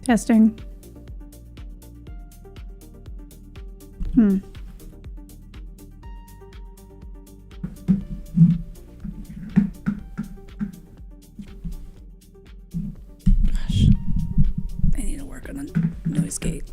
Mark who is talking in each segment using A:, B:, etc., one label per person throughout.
A: Testing. Gosh, I need to work on a noise gate.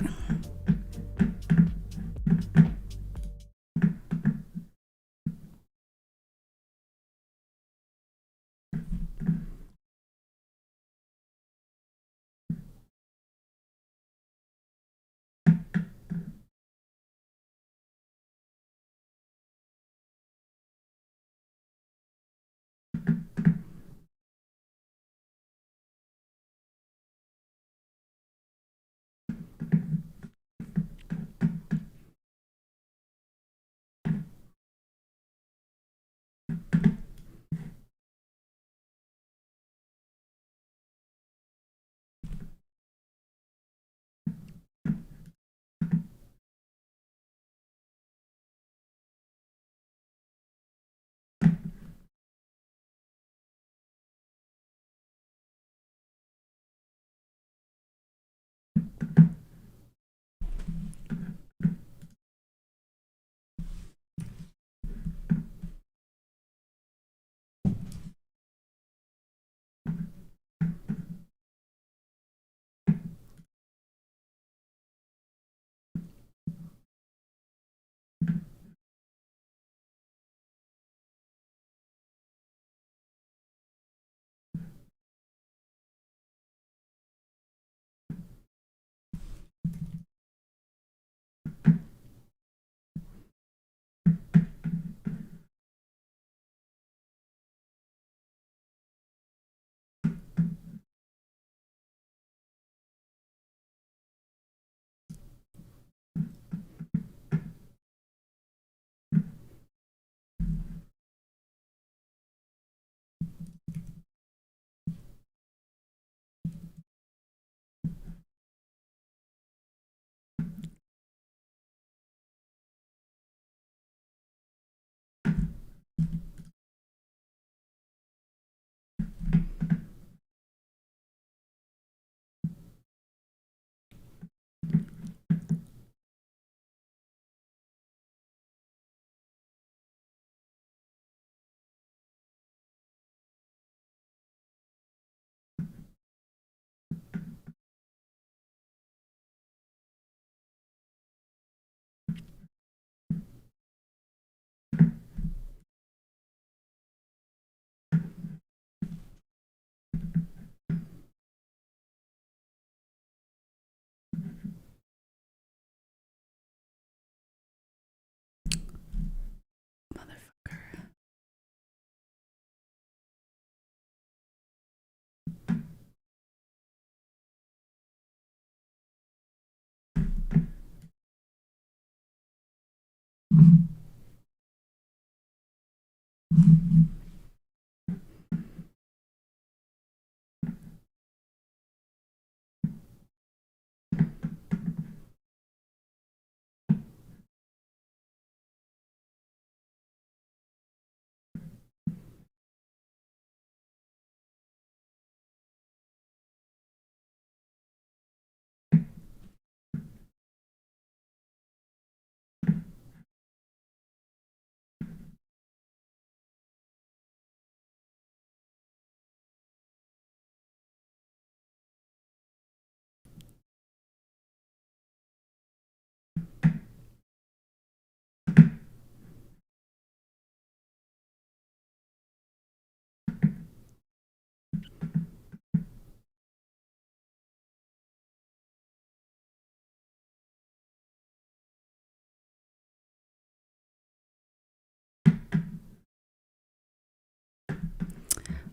A: Motherfucker.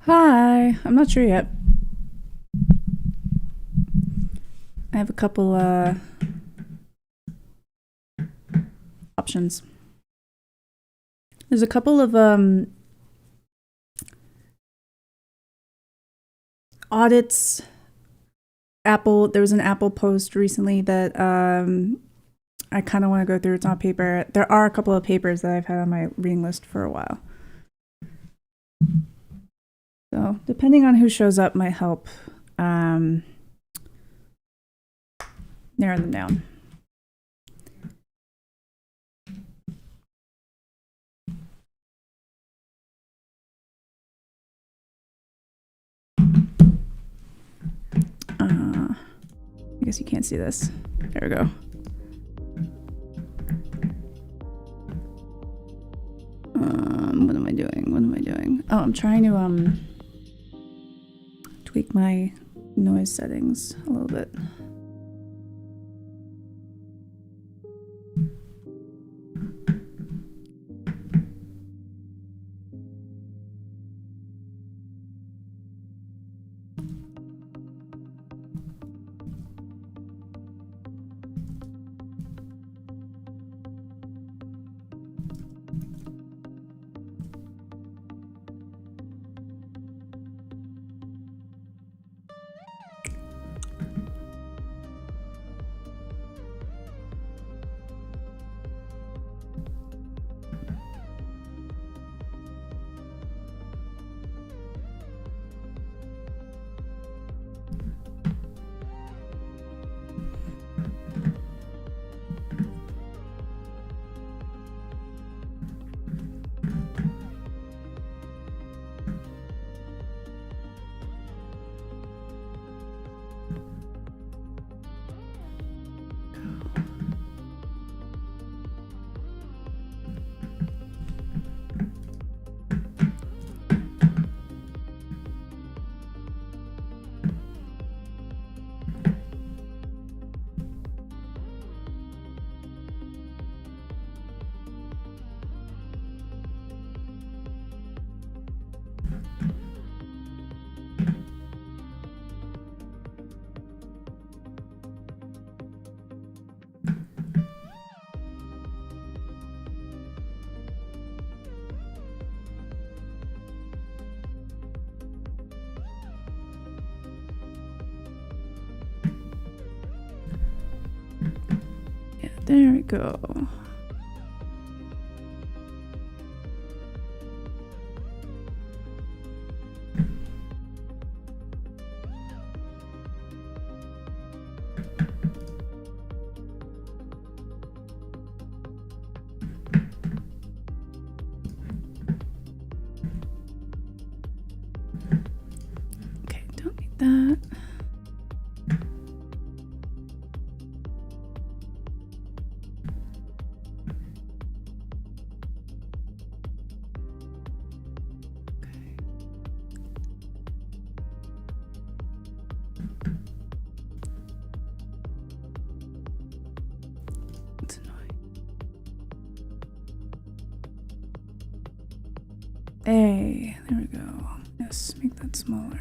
A: Hi, I'm not sure yet. I have a couple options. There's a couple of audits. There was an Apple post recently that I kind of want to go through. It's on paper. There are a couple of papers that I've had on my reading list for a while. So depending on who shows up might help narrow them down. I guess you can't see this. There we go. What am I doing? What am I doing? Oh, I'm trying to tweak my noise settings a little bit. There we go. Okay, don't need that. Hey, there we go. Yes, make that smaller.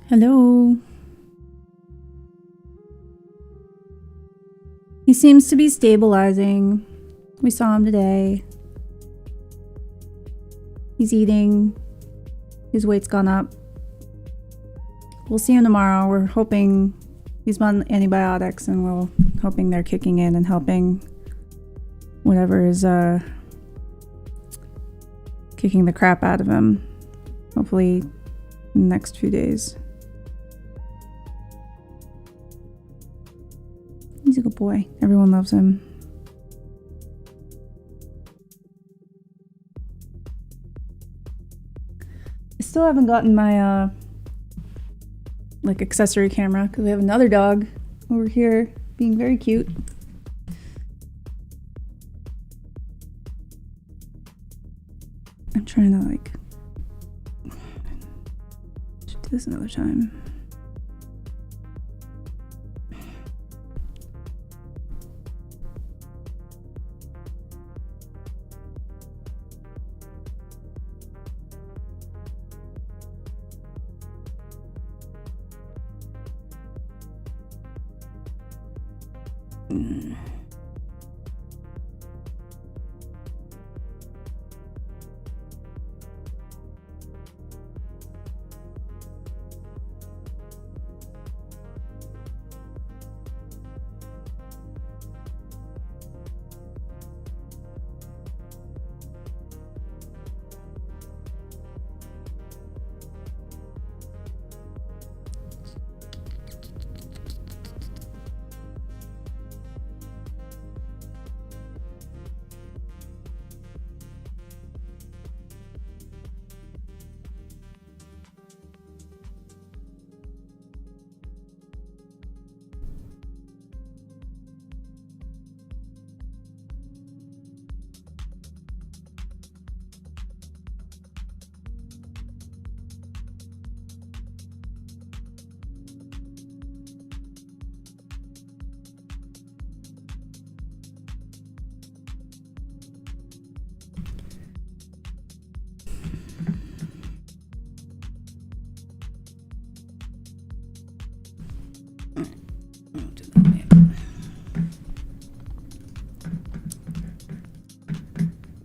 A: Hello. He seems to be stabilizing. We saw him today. He's eating. His weight's gone up. We'll see him tomorrow. We're hoping he's on antibiotics and we're hoping they're kicking in and helping whatever is kicking the crap out of him. Hopefully in the next few days. boy. Everyone loves him. I still haven't gotten my like accessory camera because we have another dog over here being very cute. I'm trying to like should do this another time.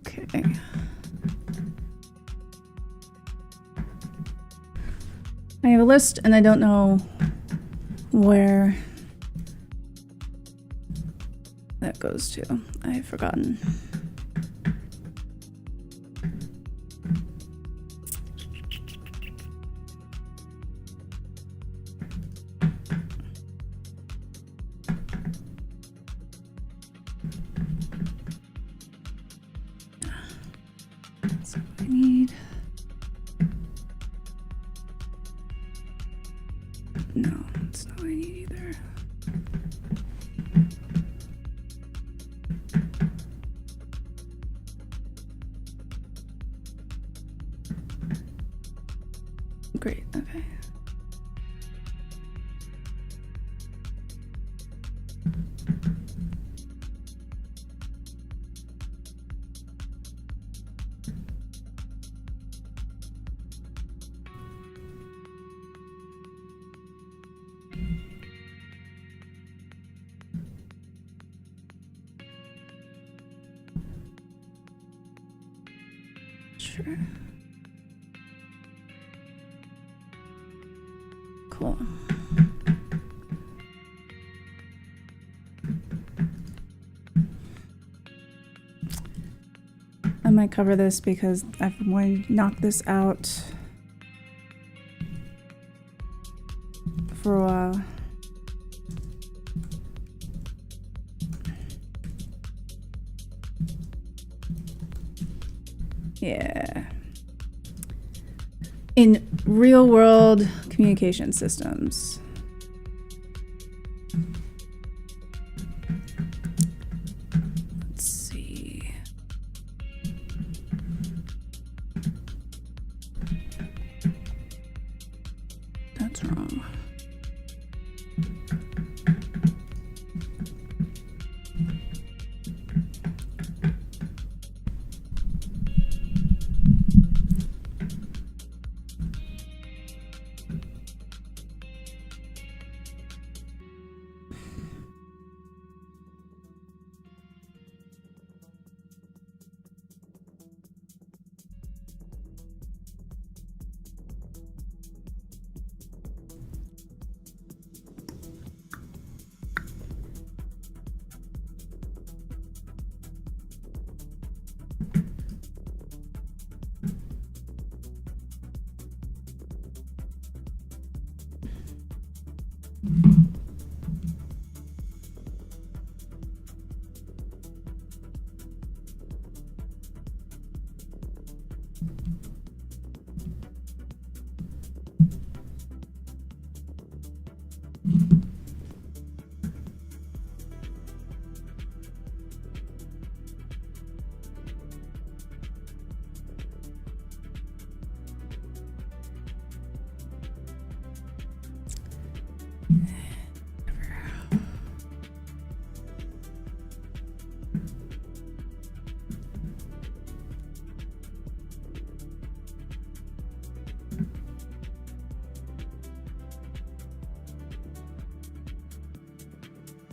A: Okay. I have a list and I don't know where that goes to. I've forgotten. That's what I need. No, that's not what I need either. Great, okay. Sure. Cool. I might cover this because I've been wanting to knock this out for a while. Yeah. In real world communication systems. Let's see. That's wrong.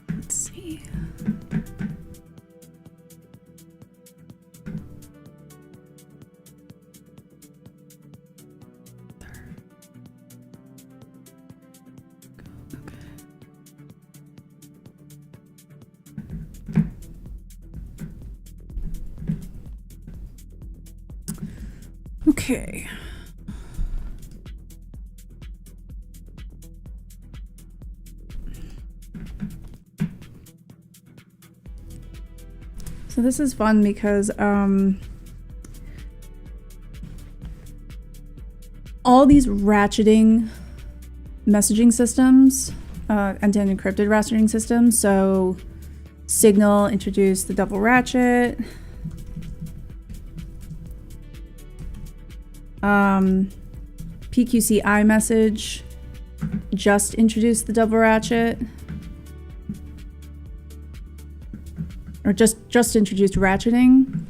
A: Let's see. Okay. So this is fun because all these ratcheting messaging systems, end-to-end encrypted ratcheting systems, so Signal introduced the double ratchet. PQC iMessage just introduced the double ratchet. Or just introduced ratcheting.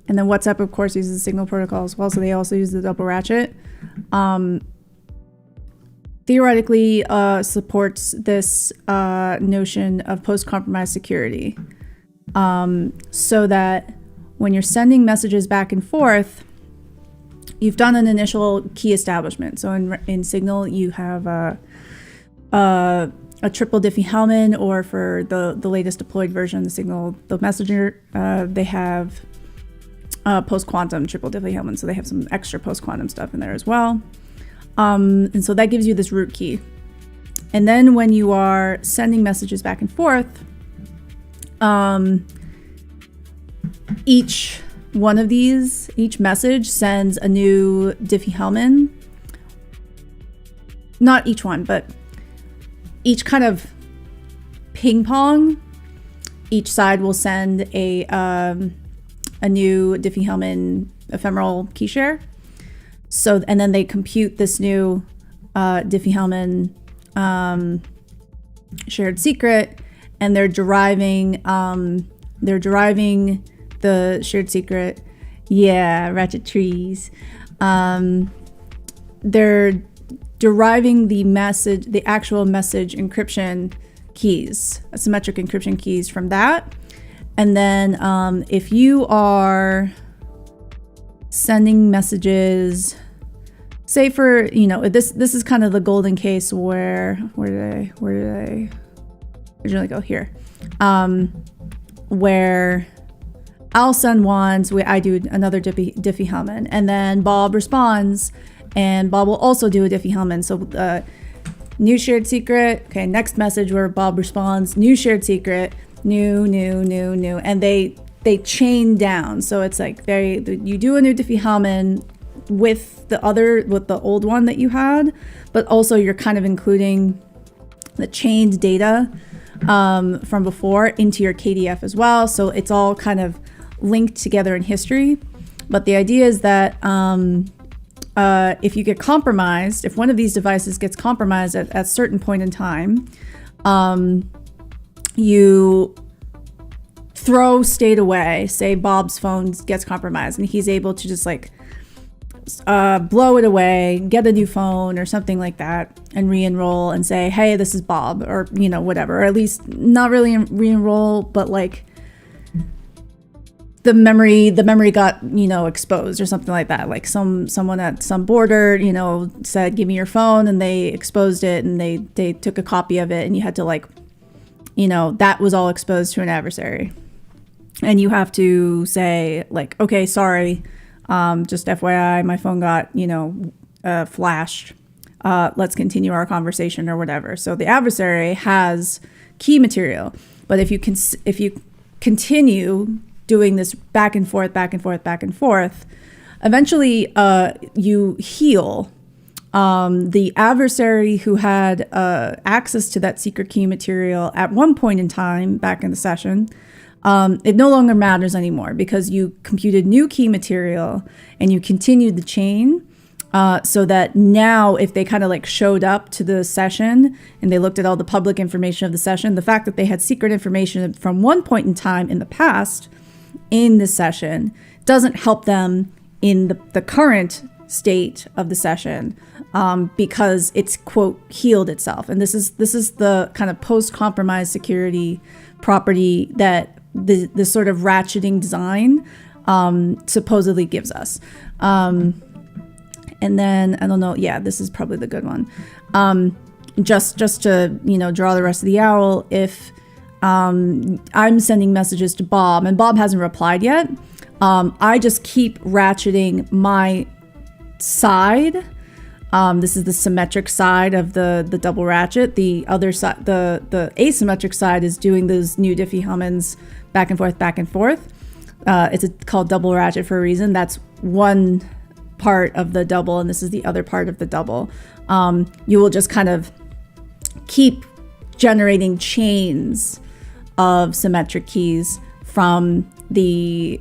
A: And then WhatsApp, of course, uses the Signal protocol as well, so they also use the double ratchet. Theoretically supports this notion of post-compromise security, so that when you're sending messages back and forth, you've done an initial key establishment. So in Signal, you have a triple Diffie-Hellman, or for the latest deployed version, the Messenger, they have post-quantum triple Diffie-Hellman, so they have some extra post-quantum stuff in there as well. And so that gives you this root key. And then when you are sending messages back and forth, each one of these, each message sends a new Diffie-Hellman. Not each one, but each kind of ping pong. Each side will send a new Diffie-Hellman ephemeral key share. So, and then they compute this new Diffie-Hellman shared secret, and they're deriving the shared secret. Yeah, ratchet trees. They're deriving the actual message encryption keys, symmetric encryption keys from that. And then if you are sending messages, say for, this is kind of the golden case where did I originally go here? Where I'll send one, so I do another Diffie-Hellman, and then Bob responds, and Bob will also do a Diffie-Hellman. So new shared secret, okay, next message where Bob responds, new shared secret, new, and they chain down. So it's like you do a new Diffie-Hellman with the old one that you had, but also you're kind of including the chained data from before into your KDF as well. So it's all kind of linked together in history. But the idea is that if you get compromised, if one of these devices gets compromised at a certain point in time, you throw state away. Say Bob's phone gets compromised and he's able to just blow it away, get a new phone or something like that, and re-enroll and say, hey, this is Bob, or whatever, or at least not really re-enroll, but the memory got exposed or something like that. Like someone at some border said, give me your phone, and they exposed it, and they took a copy of it, and you had to that was all exposed to an adversary, and you have to say okay, sorry, just FYI, my phone got flashed, let's continue our conversation or whatever. So the adversary has key material, but if you continue doing this back and forth, eventually you heal the adversary who had access to that secret key material at one point in time back in the session. It no longer matters anymore because you computed new key material and you continued the chain. So that now if they kind of like showed up to the session and they looked at all the public information of the session, the fact that they had secret information from one point in time in the past in the session doesn't help them in the current state of the session, because it's, quote, healed itself. And this is the kind of post-compromise security property that the sort of ratcheting design supposedly gives us. And then, I don't know, yeah, this is probably the good one. Just to, draw the rest of the owl, if I'm sending messages to Bob and Bob hasn't replied yet, I just keep ratcheting my side. This is the symmetric side of the double ratchet. The other side, the asymmetric side, is doing those new Diffie-Hellmans back and forth. It's called double ratchet for a reason. That's one part of the double, and this is the other part of the double. You will just kind of keep generating chains of symmetric keys from the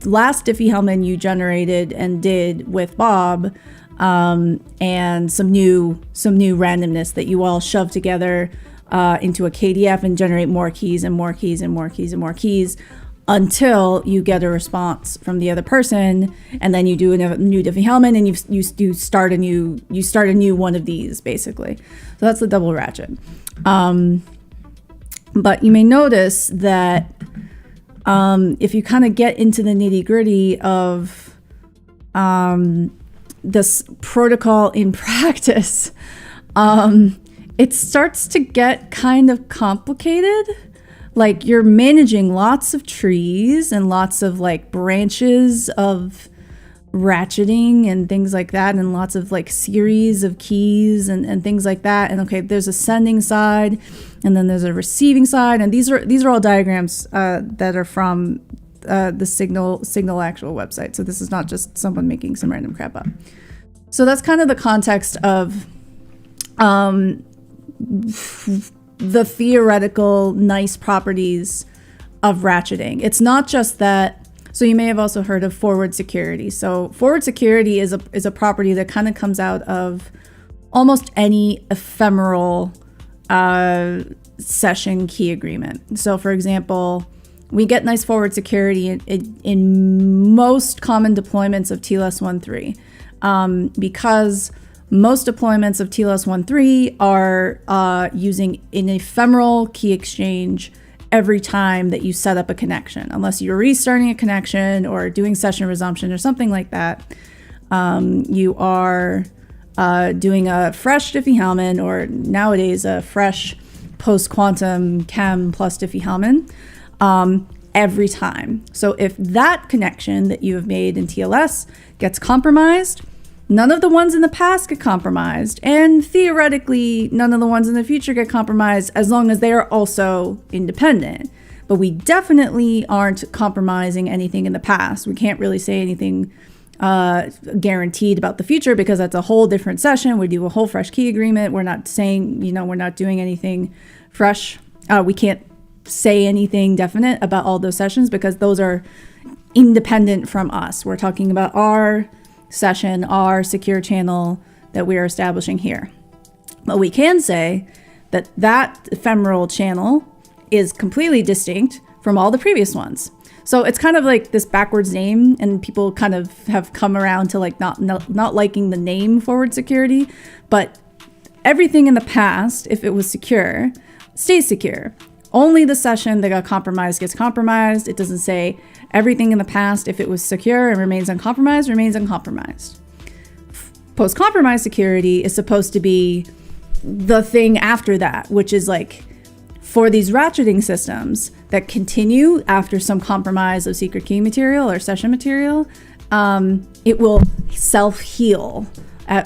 A: last Diffie-Hellman you generated and did with Bob, and some new randomness that you all shove together into a KDF and generate more keys and more keys and more keys and more keys until you get a response from the other person, and then you do a new Diffie-Hellman and you start a new one of these, basically. So that's the double ratchet. But you may notice that if you kind of get into the nitty-gritty of this protocol in practice, it starts to get kind of complicated. Like, you're managing lots of trees and lots of like branches of ratcheting and things like that, and lots of like series of keys and things like that. And okay, there's a sending side and then there's a receiving side, and these are all diagrams that are from the Signal actual website. So this is not just someone making some random crap up. So that's kind of the context of the theoretical nice properties of ratcheting. It's not just that. So you may have also heard of forward security. So forward security is a property that kind of comes out of almost any ephemeral session key agreement. So for example, we get nice forward security in most common deployments of TLS 1.3, because most deployments of TLS 1.3 are using an ephemeral key exchange every time that you set up a connection, unless you're restarting a connection or doing session resumption or something like that. You are doing a fresh Diffie-Hellman, or nowadays a fresh post-quantum Cam plus Diffie-Hellman, every time. So if that connection that you have made in TLS gets compromised, none of the ones in the past get compromised, and theoretically, none of the ones in the future get compromised, as long as they are also independent. But we definitely aren't compromising anything in the past. We can't really say anything guaranteed about the future, because that's a whole different session. We do a whole fresh key agreement. We're not saying, we're not doing anything fresh. We can't say anything definite about all those sessions, because those are independent from us. We're talking about our session, our secure channel that we are establishing here. But we can say that that ephemeral channel is completely distinct from all the previous ones. So it's kind of like this backwards name, and people kind of have come around to like not liking the name forward security, but everything in the past, if it was secure, stays secure. Only the session that got compromised gets compromised. It doesn't say everything in the past, if it was secure and remains uncompromised, remains uncompromised. Post-compromise security is supposed to be the thing after that, which is like, for these ratcheting systems that continue after some compromise of secret key material or session material, it will self-heal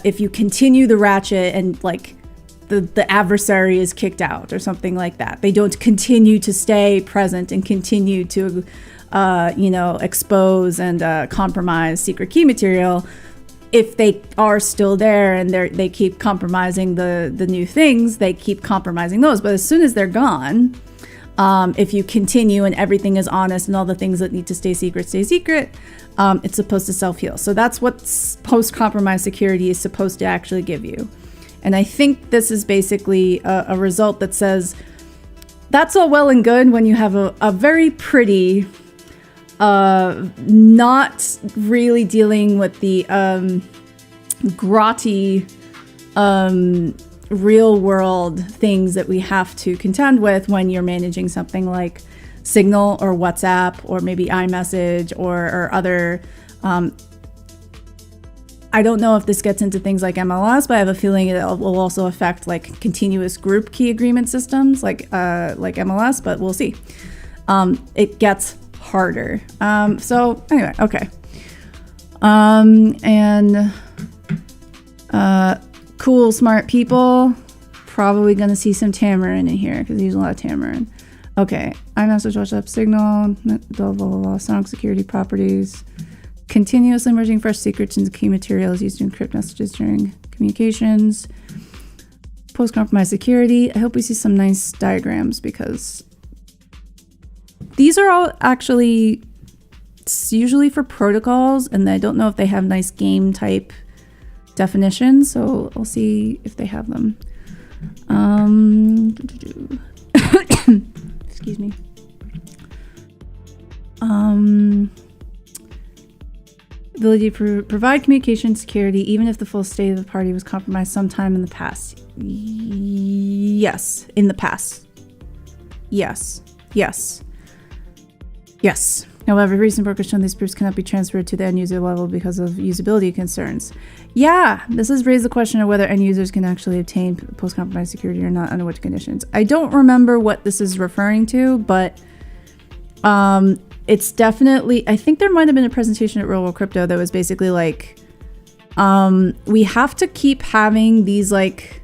A: if you continue the ratchet and like the adversary is kicked out or something like that. They don't continue to stay present and continue to expose and compromise secret key material. If they are still there and they keep compromising the new things, they keep compromising those. But as soon as they're gone, If you continue and everything is honest and all the things that need to stay secret, it's supposed to self-heal. So that's what post-compromise security is supposed to actually give you. And I think this is basically a result that says, that's all well and good when you have a very pretty, not really dealing with the grotty, real world things that we have to contend with when you're managing something like Signal or WhatsApp or maybe iMessage or other. I don't know if this gets into things like MLS, but I have a feeling it will also affect like continuous group key agreement systems like MLS, but we'll see. It gets harder. So anyway, okay. Cool, smart people. Probably gonna see some Tamarin in here because they use a lot of Tamarin. Okay, iMessage, WhatsApp, Signal, blah, blah, blah, blah, sonic security properties. Continuously merging fresh secrets into key materials used to encrypt messages during communications. Post-compromise security. I hope we see some nice diagrams because these are all actually usually for protocols, and I don't know if they have nice game type definitions, so I'll see if they have them. Excuse me. Ability to provide communication security even if the full state of the party was compromised sometime in the past. Yes. In the past. Yes. Yes. Yes. However, recent work has shown these proofs cannot be transferred to the end user level because of usability concerns. Yeah, this has raised the question of whether end users can actually obtain post-compromise security or not, under which conditions. I don't remember what this is referring to, but it's definitely, I think there might have been a presentation at Real World Crypto that was basically like, we have to keep having these like,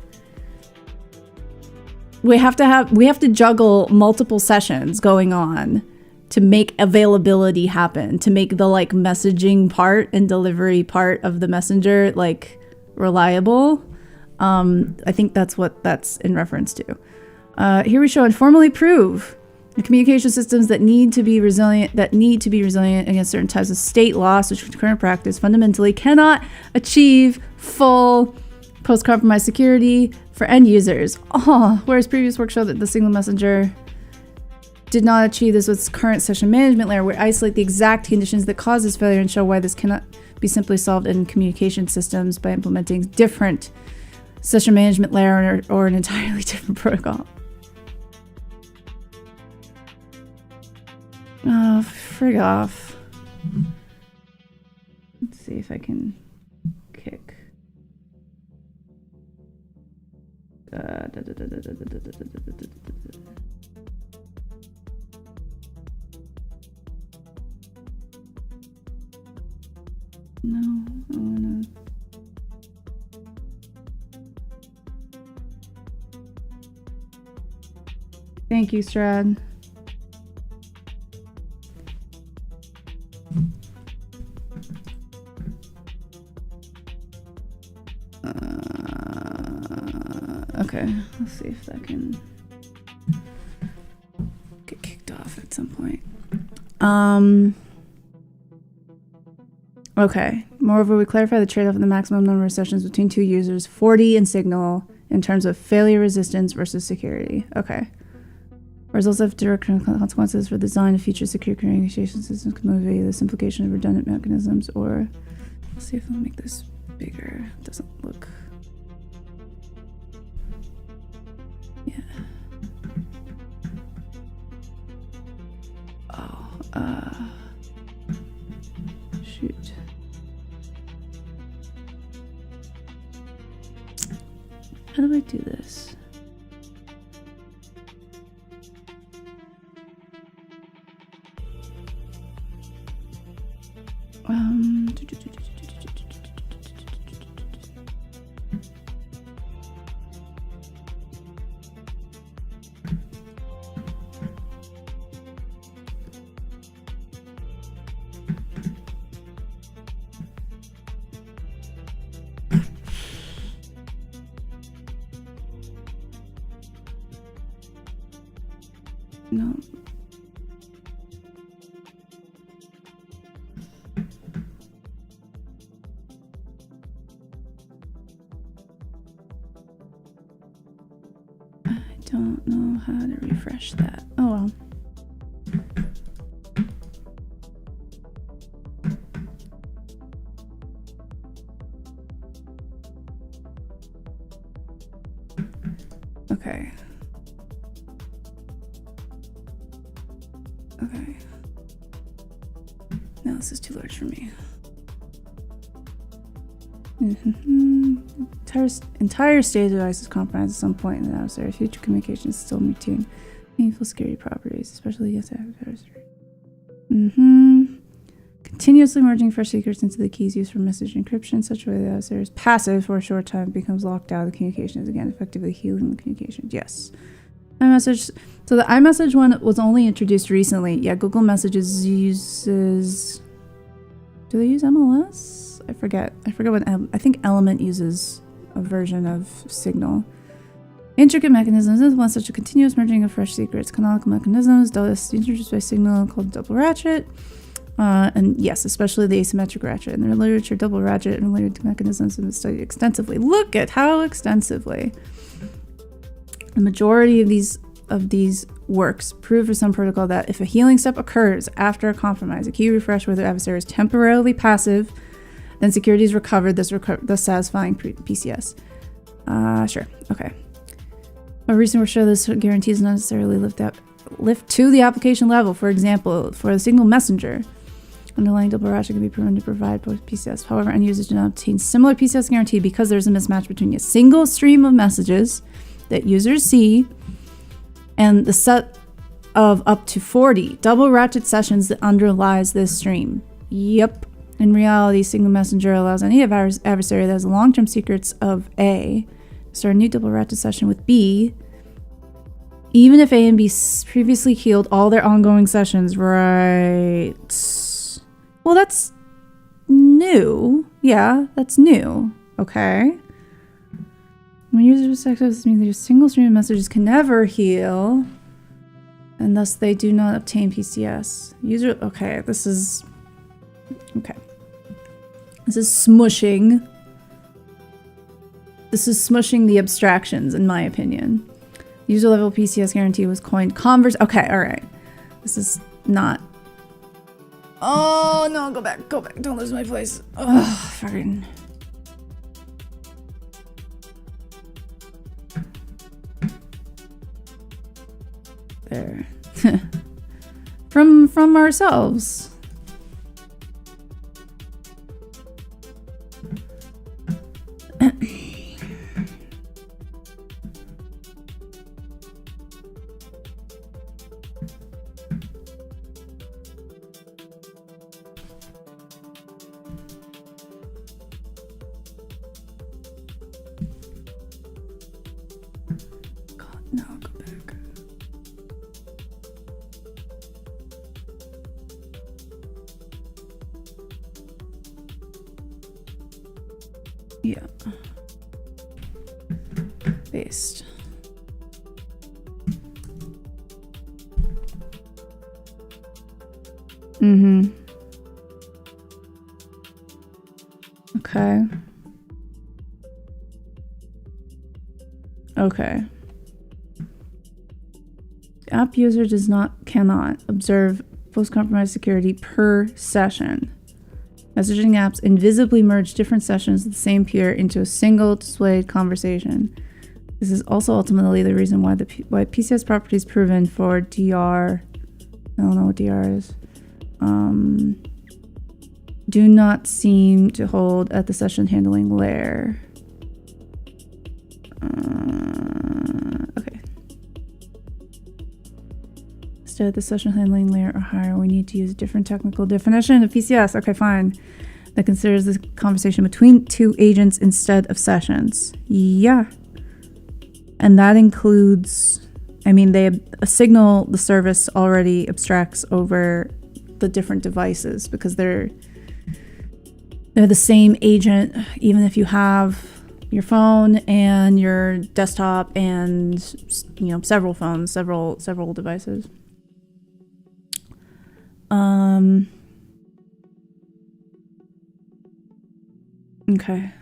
A: we have to juggle multiple sessions going on to make availability happen, to make the like messaging part and delivery part of the messenger like reliable. I think that's what that's in reference to. Here we show and formally prove the communication systems that need to be resilient against certain types of state loss, which in current practice fundamentally cannot achieve full post-compromise security for end users. Whereas previous work showed that the Signal Messenger did not achieve this with its current session management layer, where isolate the exact conditions that cause this failure and show why this cannot be simply solved in communication systems by implementing different session management layer or an entirely different protocol. Oh, frig off. Let's see if I can kick. No, I wanna. Thank you, Strad. Okay, let's see if that can get kicked off at some point. Okay. Moreover, we clarify the trade-off of the maximum number of sessions between two users, 40 in Signal, in terms of failure resistance versus security. Okay. Results have direct consequences for the design of future secure communication systems can motivate the simplification of redundant mechanisms, or let's see if I'll make this bigger. It doesn't look. Yeah. Oh, shoot. How do I do this? No. I don't know how to refresh that. Oh well. Okay. Okay. No, this is too large for me. Entire state of device is compromised at some point in the adversary. Future communication is still maintain meaningful security properties, especially against the adversary. Continuously merging fresh secrets into the keys used for message encryption in such a way that the adversary is passive for a short time, becomes locked out. The communication is again effectively healing the communication. Yes. iMessage. So the iMessage one was only introduced recently. Yeah, Google Messages uses. Do they use MLS? I forget what. I think Element uses a version of Signal. Intricate mechanisms is one such a continuous merging of fresh secrets. Canonical mechanisms introduced by Signal called double ratchet. And yes, especially the asymmetric ratchet. In their literature, double ratchet and related mechanisms have been studied extensively. Look at how extensively. The majority of these works prove for some protocol that if a healing step occurs after a compromise, a key refresh where the adversary is temporarily passive, then security is recovered, thus satisfying PCS. Sure. Okay. A recent work showed this guarantees not necessarily lift to the application level. For example, for the Signal Messenger, underlying double ratchet can be proven to provide both PCS. However, end users do not obtain similar PCS guarantee because there's a mismatch between a single stream of messages that users see and the set of up to 40 double ratchet sessions that underlies this stream. Yep. In reality, Signal Messenger allows any adversary that has long-term secrets of A to start a new double ratchet session with B, even if A and B previously healed all their ongoing sessions, right? Well, that's new. Yeah, that's new. Okay. When users perspective, this means that your single stream of messages can never heal, and thus they do not obtain PCS. Okay, this is smushing. This is smushing the abstractions, in my opinion. User level PCS guarantee was coined Okay, alright. This is not... Oh, no, go back. Don't lose my place. Oh, fucking... There. From ourselves. Yeah. Based. Okay. Okay. The app user cannot observe post-compromise security per session. Messaging apps invisibly merge different sessions of the same peer into a single displayed conversation. This is also ultimately the reason why why PCS properties proven for DR, I don't know what DR is, do not seem to hold at the session handling layer. Okay. Instead, the session handling layer or higher, we need to use a different technical definition of PCS. Okay, fine. That considers the conversation between two agents instead of sessions. Yeah. And that includes, I mean, Signal, the service already abstracts over the different devices because they're the same agent, even if you have your phone and your desktop and, you know, several phones, several devices. Okay.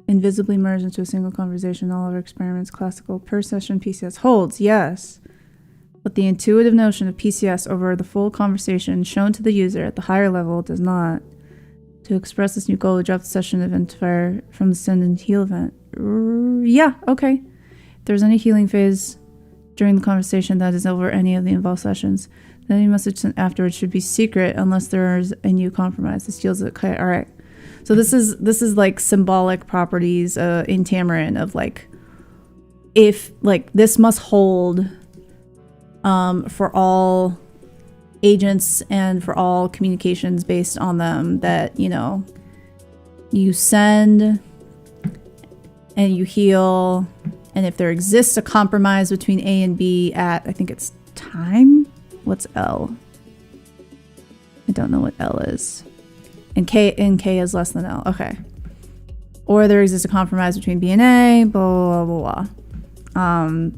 A: Invisibly merge into a single conversation. All of our experiments, classical per session PCS holds, yes. But the intuitive notion of PCS over the full conversation shown to the user at the higher level does not. To express this new goal, we drop the session eventifier from the send and heal event. Yeah, okay. If there's any healing phase during the conversation that is over any of the involved sessions, then any message sent afterwards should be secret unless there is a new compromise. This deals with okay, all right. So this is like symbolic properties in Tamarin of like, if like this must hold for all agents and for all communications based on them, that, you know, you send and you heal, and if there exists a compromise between A and B at, I think it's time. What's L? I don't know what L is. And K is less than L. Okay. Or there exists a compromise between B and A, blah, blah, blah, blah.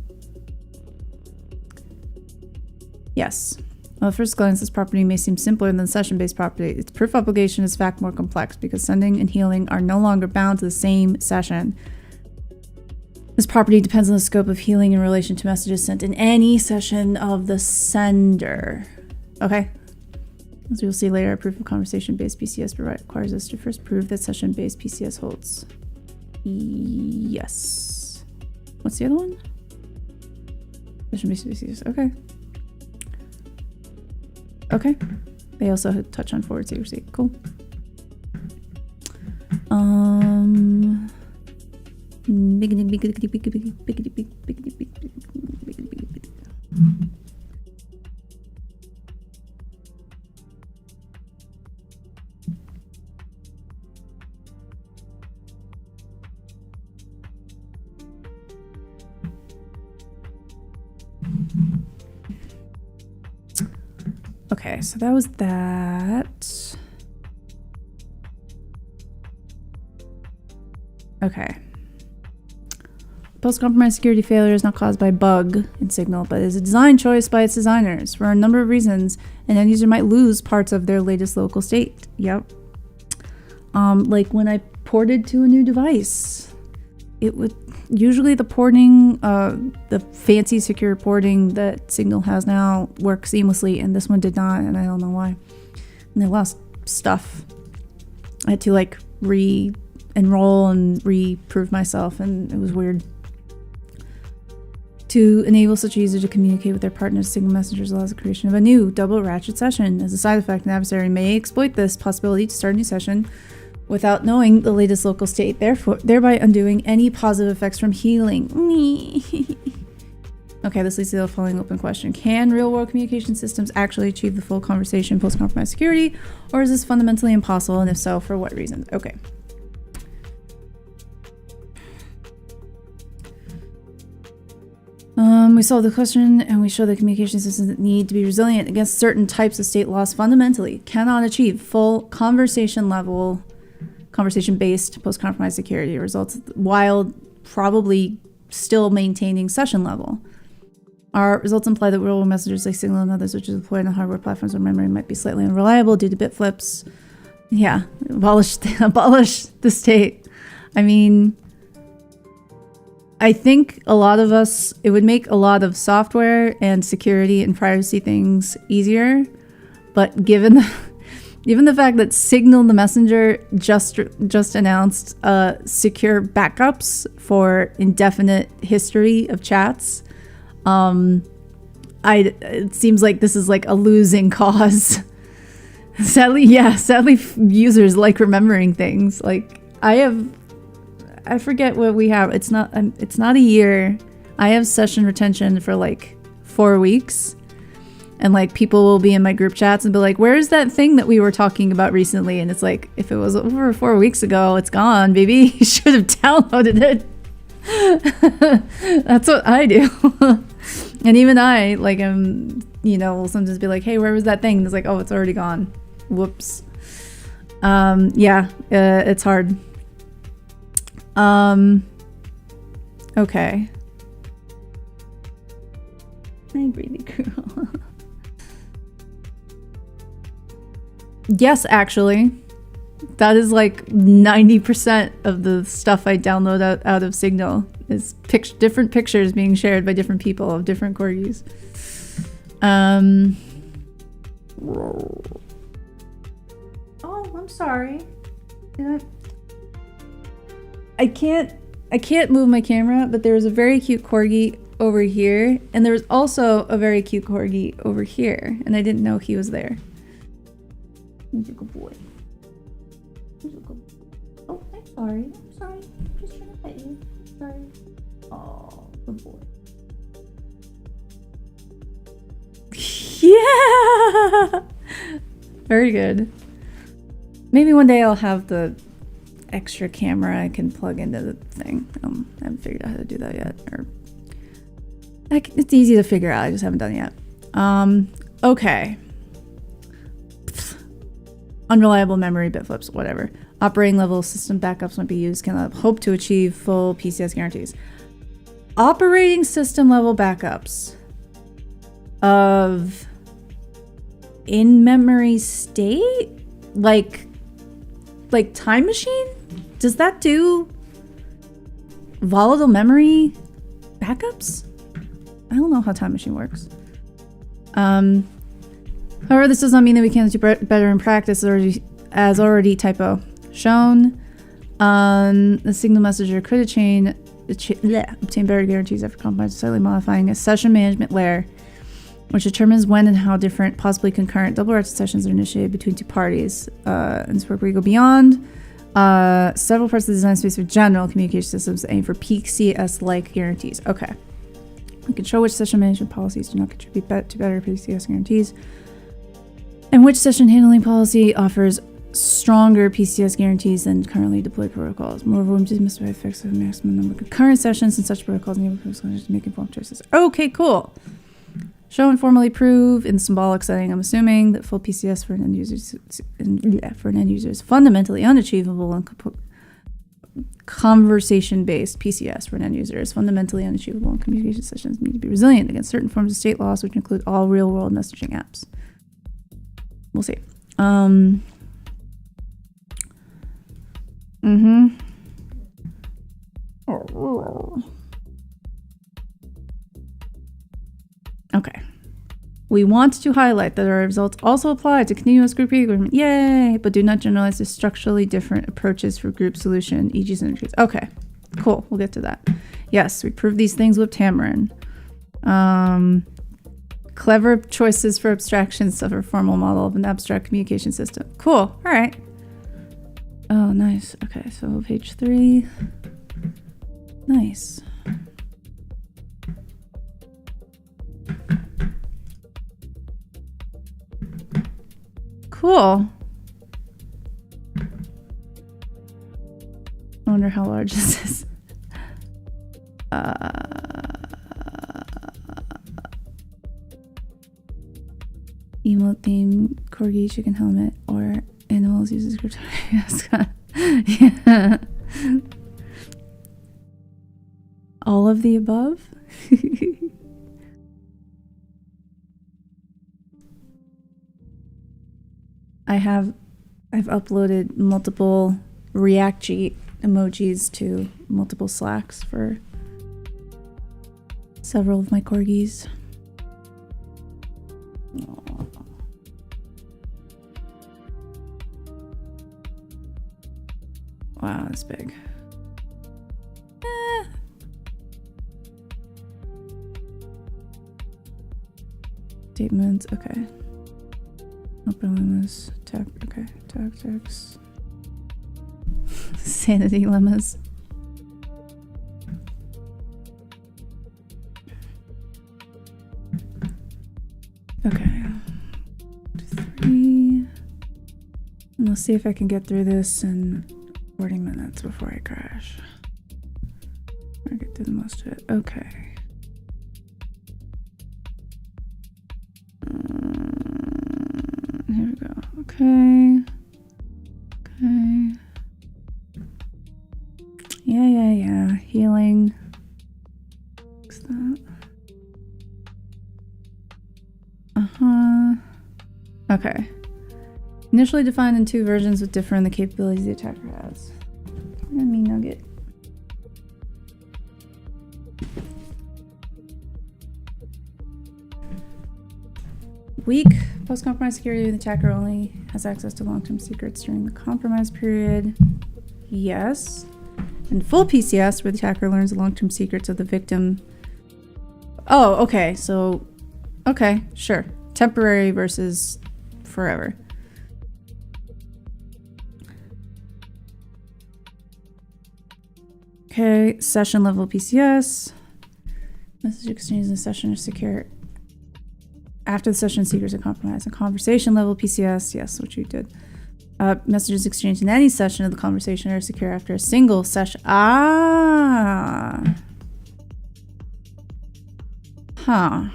A: Yes. Well, at first glance, this property may seem simpler than the session-based property. Its proof obligation is in fact more complex because sending and healing are no longer bound to the same session. This property depends on the scope of healing in relation to messages sent in any session of the sender. Okay. As we'll see later, a proof of conversation-based PCS requires us to first prove that session-based PCS holds. Yes. What's the other one? Session-based PCS. Okay. Okay. They also touch on forward secrecy. Cool. Okay, so that was that. Okay. Post-compromise security failure is not caused by bug in Signal, but is a design choice by its designers for a number of reasons. An end user might lose parts of their latest local state. Yep. Like when I ported to a new device, it would usually the porting, the fancy secure porting that Signal has now works seamlessly, and this one did not, and I don't know why. And I lost stuff. I had to like re-enroll and re-prove myself, and it was weird. To enable such a user to communicate with their partners, Signal Messengers allows the creation of a new double ratchet session. As a side effect, an adversary may exploit this possibility to start a new session without knowing the latest local state, thereby undoing any positive effects from healing. Okay, this leads to the following open question. Can real-world communication systems actually achieve the full conversation post-compromise security, or is this fundamentally impossible, and if so, for what reasons? Okay. We solve the question, and we show that communication systems that need to be resilient against certain types of state loss fundamentally cannot achieve full conversation-based post-compromise security results while probably still maintaining session level. Our results imply that real-world messages like Signal and others which are deployed on hardware platforms or memory might be slightly unreliable due to bit flips. Yeah, abolish the state. I mean, I think a lot of us, it would make a lot of software and security and privacy things easier, but given the fact that Signal the Messenger just announced secure backups for indefinite history of chats, it seems like this is like a losing cause. Sadly, users like remembering things. Like I forget what we have. It's not a year. I have session retention for like 4 weeks. And like people will be in my group chats and be like, where's that thing that we were talking about recently? And it's like, if it was over 4 weeks ago, it's gone, baby. You should have downloaded it. That's what I do. And even I, like, will sometimes be like, hey, where was that thing? And it's like, oh, it's already gone. Whoops. It's hard. Okay. Hi, Breathy Girl. Yes, actually. That is like 90% of the stuff I download out of Signal is different pictures being shared by different people of different corgis. Oh, I'm sorry. I can't move my camera, but there was a very cute corgi over here, and there was also a very cute corgi over here, and I didn't know he was there. He's a good boy. Oh, I'm sorry. I'm sorry. I'm just trying to pet you. I'm sorry. Oh, good boy. Yeah! Very good. Maybe one day I'll have the extra camera I can plug into the thing. I haven't figured out how to do that yet. Or it's easy to figure out. I just haven't done it yet. Okay. Unreliable memory, bit flips, whatever. Operating level system backups might be used. Can hope to achieve full PCS guarantees. Operating system level backups of in-memory state? Like Time Machine? Does that do volatile memory backups? I don't know how Time Machine works. However, this does not mean that we can't do better in practice, as already typo shown. The signal messenger could obtain better guarantees after compromise, slightly modifying a session management layer, which determines when and how different, possibly concurrent double-directed sessions are initiated between two parties. In this work, we go beyond several parts of the design space for general communication systems that aim for PCS-like guarantees. Okay. We can show which session management policies do not contribute to better PCS guarantees, and which session handling policy offers stronger PCS guarantees than currently deployed protocols. Moreover, we must fix the maximum number of concurrent sessions in such protocols enable protocols to make informed choices. Okay, cool. Show and formally prove in symbolic setting. I'm assuming that full PCS for an end user is fundamentally unachievable, and conversation-based PCS for an end user is fundamentally unachievable, and communication sessions need to be resilient against certain forms of state loss, which include all real-world messaging apps. We'll see. Okay. We want to highlight that our results also apply to continuous group agreement. Yay! But do not generalize to structurally different approaches for group solution, e.g. synergies. Okay. Cool. We'll get to that. Yes, we proved these things with Tamarin. Clever choices for abstractions of a formal model of an abstract communication system. Cool. All right. Oh, nice. Okay, so page 3. Nice. Cool. I wonder how large this is. Emote theme, corgi, chicken helmet, or animals uses cryptography. Yeah. All of the above? I've uploaded multiple React emojis to multiple Slacks for several of my corgis. Aww. Wow, that's big. Statements, okay. Open lemmas, okay, tactics. Sanity lemmas. Okay. 3. And let's see if I can get through this in 40 minutes before I crash. I get through the most of it. Okay. Here we go. Okay. Okay. Yeah. Healing. Fix that. Okay. Initially defined in 2 versions with differ in the capabilities the attacker has. Me nugget. Weak post-compromise security, the attacker only has access to long-term secrets during the compromise period. Yes. And full PCS, where the attacker learns the long-term secrets of the victim. Oh, okay. So, okay, sure. Temporary versus forever. Okay, session level PCS. Message exchange in the session are secure. After the session, secrets are compromised. And conversation level PCS, yes, which you did. Messages exchanged in any session of the conversation are secure after a single session. Ah. Huh.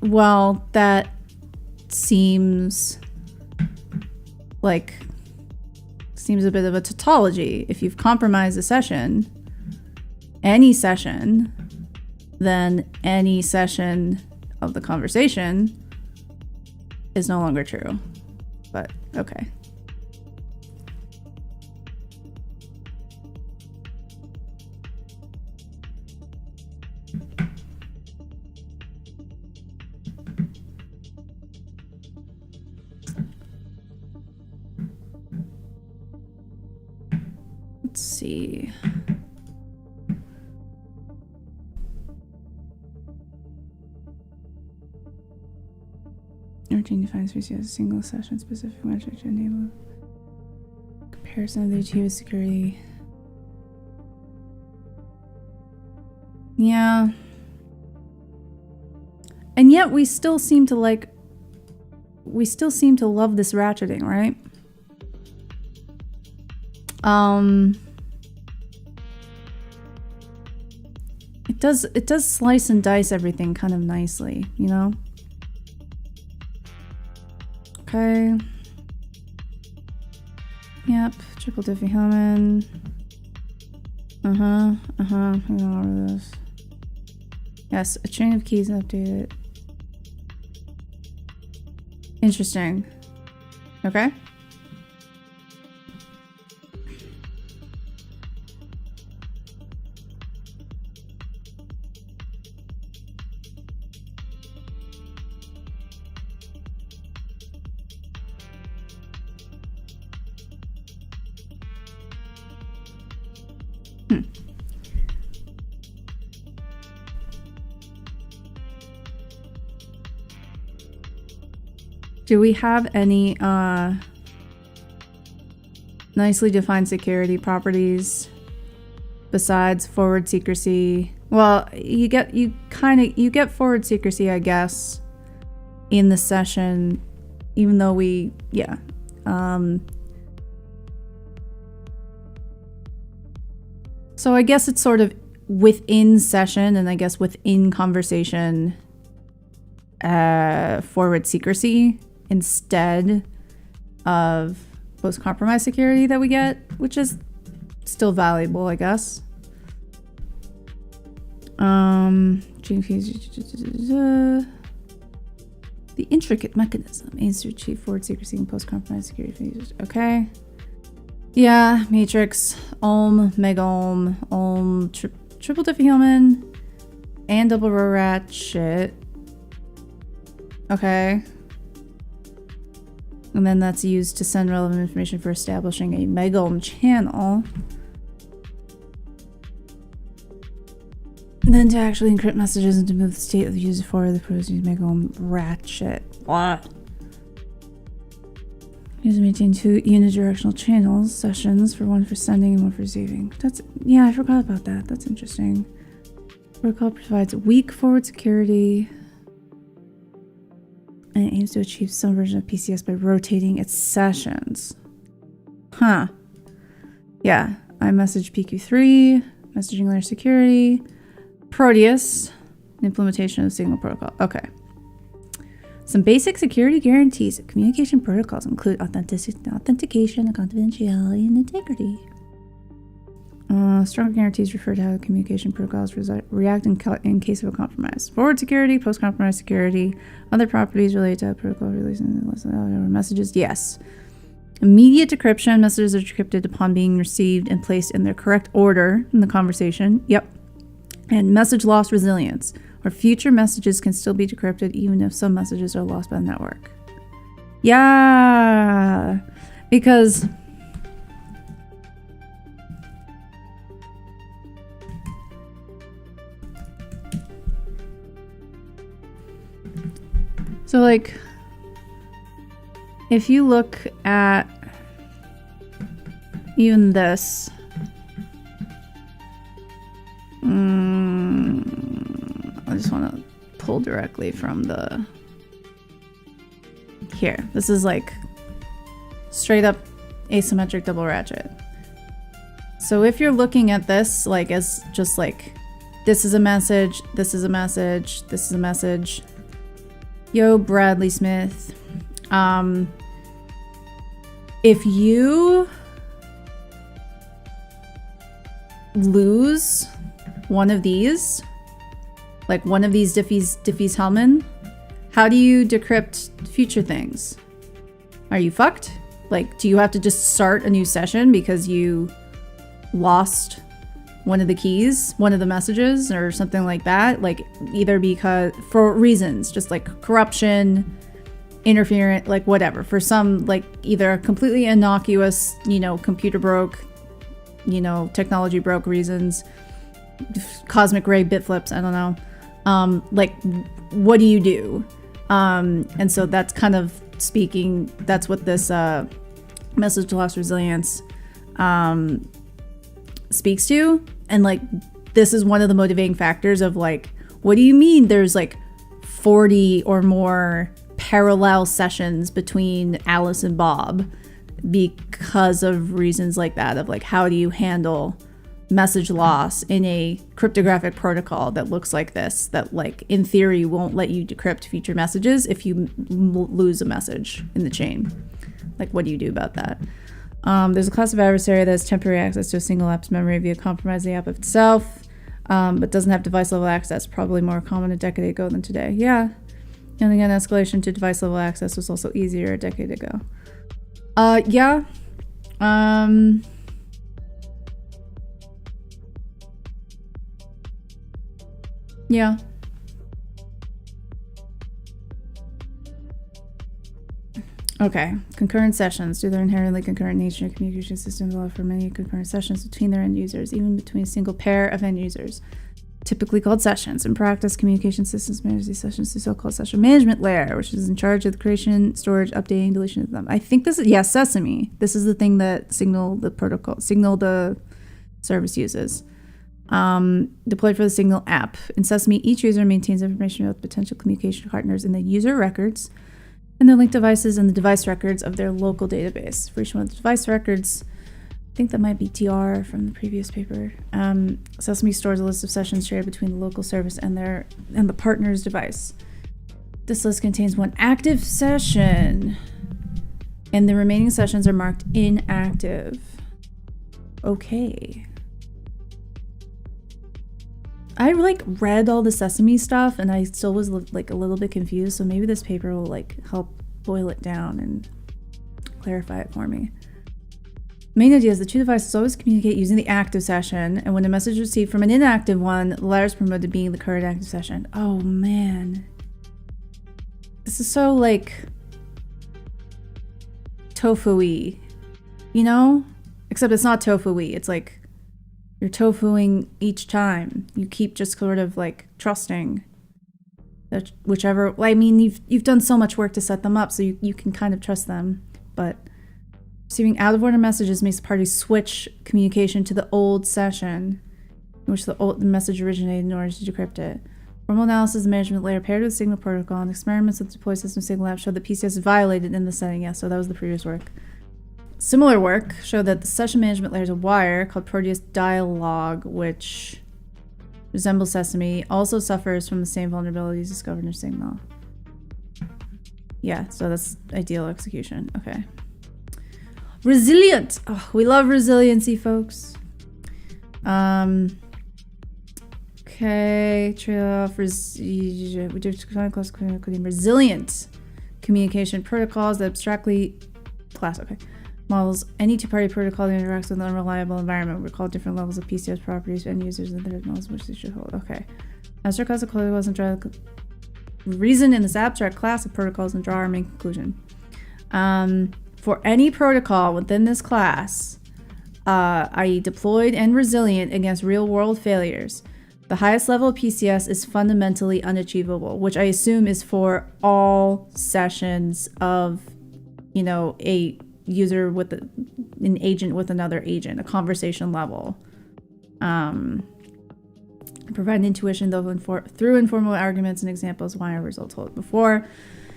A: Well, that seems a bit of a tautology. If you've compromised a session, any session, then any session of the conversation is no longer true. But okay. Let's see. Routine defines PCS as a single session specific metric to enable comparison of the achieved security. Yeah. And yet we still seem to love this ratcheting, right? It does slice and dice everything kind of nicely, you know? Okay. Yep, triple Diffie-Hellman. We went over this. Yes, a chain of keys updated. Interesting. Okay. Do we have any nicely defined security properties besides forward secrecy? Well, you get forward secrecy, I guess, in the session, even though so I guess it's sort of within session, and I guess within conversation, forward secrecy instead of post-compromise security that we get, which is still valuable, I guess. The intricate mechanism aims to achieve forward secrecy and post-compromise security for users. Okay. Yeah, Matrix, Mega Ohm, triple Diffie-Hellman, and double row rat shit. Okay. And then that's used to send relevant information for establishing a Mega Ohm channel. And then to actually encrypt messages and to move the state of the user forward, the pros use Mega Ohm rat shit. What? User maintain 2 unidirectional channels sessions, one for sending and one for receiving. Yeah, I forgot about that. That's interesting. Protocol provides weak forward security and aims to achieve some version of PCS by rotating its sessions. Huh. Yeah. iMessage PQ3, messaging layer security, Proteus, implementation of Signal protocol. Okay. Some basic security guarantees of communication protocols include authentication, confidentiality, and integrity. Strong guarantees refer to how the communication protocols react in case of a compromise. Forward security, post-compromise security, other properties related to protocol releasing messages. Yes. Immediate decryption. Messages are decrypted upon being received and placed in their correct order in the conversation. Yep. And message loss resilience, where future messages can still be decrypted even if some messages are lost by the network. Yeah. Because... So, like, if you look at even this, I just want to pull directly from the, here. This is like straight up asymmetric double ratchet. So if you're looking at this like as just like, this is a message, this is a message, this is a message. Yo, Bradley Smith. If you lose one of these, like one of these Diffie-Hellman, how do you decrypt future things? Are you fucked? Like, do you have to just start a new session because you lost one of the keys, one of the messages, or something like that? Like, either because, for reasons, just like corruption, interference, like whatever. For some, like, either completely innocuous, you know, computer broke, you know, technology broke reasons, cosmic ray bit flips, I don't know. Like, what do you do? And so that's kind of speaking, that's what this message loss resilience speaks to. And like, this is one of the motivating factors of like, what do you mean there's like 40 or more parallel sessions between Alice and Bob? Because of reasons like that, of like, how do you handle message loss in a cryptographic protocol that looks like this, that like in theory won't let you decrypt future messages if you lose a message in the chain. Like, what do you do about that? There's a class of adversary that has temporary access to a single app's memory via compromising the app itself, but doesn't have device level access. Probably more common a decade ago than today. Yeah. And again, escalation to device level access was also easier a decade ago. Yeah. Yeah. Okay. Concurrent sessions. Due to their inherently concurrent nature, communication systems allow for many concurrent sessions between their end users, even between a single pair of end users, typically called sessions. In practice, communication systems manage these sessions through so-called session management layer, which is in charge of the creation, storage, updating, deletion of them. I think this is, yeah, Sesame. This is the thing that Signal the service uses. Deployed for the Signal app. In Sesame, each user maintains information about potential communication partners in the user records and their linked devices and the device records of their local database. For each one of the device records, I think that might be TR from the previous paper. Sesame stores a list of sessions shared between the local service and the partner's device. This list contains one active session, and the remaining sessions are marked inactive. Okay. I like read all the Sesame stuff and I still was like a little bit confused, so maybe this paper will like help boil it down and clarify it for me. Main idea is the two devices always communicate using the active session, and when a message is received from an inactive one, the latter is promoted to being the current active session. Oh man. This is so like tofu-y, you know? Except it's not tofu-y, it's like you're tofuing each time. You keep just sort of like trusting that whichever, I mean, you've done so much work to set them up, so you can kind of trust them, but receiving out-of-order messages makes the party switch communication to the old session in which the message originated in order to decrypt it. Formal analysis of the management layer paired with the Signal protocol and experiments with the deployed system Signal app showed that PCS is violated in the setting. Yes, so that was the previous work. Similar work showed that the session management layer is a wire called Proteus Dialog, which resembles Sesame, also suffers from the same vulnerabilities discovered in Signal. Yeah, so that's ideal execution. Okay. Resilient! Oh, we love resiliency, folks. Okay, trade-off, resilient communication protocols that abstractly models any two-party protocol that interacts with an unreliable environment. We call different levels of PCS properties and users and their models which they should hold. Okay. Abstract class of protocols and draw reason in this abstract class of protocols and draw our main conclusion. For any protocol within this class, i.e. deployed and resilient against real-world failures, the highest level of PCS is fundamentally unachievable, which I assume is for all sessions of, you know, a user with an agent with another agent, a conversation level. Provide an intuition though through informal arguments and examples why our results hold. Before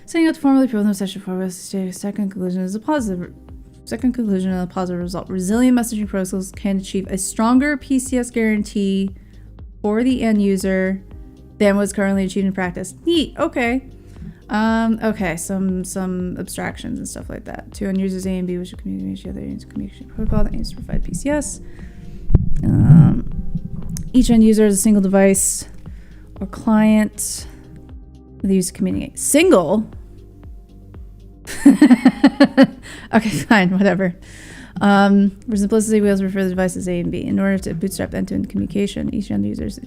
A: setting out to formally prove them, session 4 second conclusion is a positive. Second conclusion and a positive result. Resilient messaging protocols can achieve a stronger PCS guarantee for the end user than was currently achieved in practice. Neat. Okay. Okay. Some abstractions and stuff like that. Two end users A and B, which will communicate with each other in a communication protocol that aims to provide PCS. Each end user is a single device or client they use to communicate. Single? Okay, fine, whatever. For simplicity, we also refer to the devices A and B. In order to bootstrap end-to-end communication, each end user is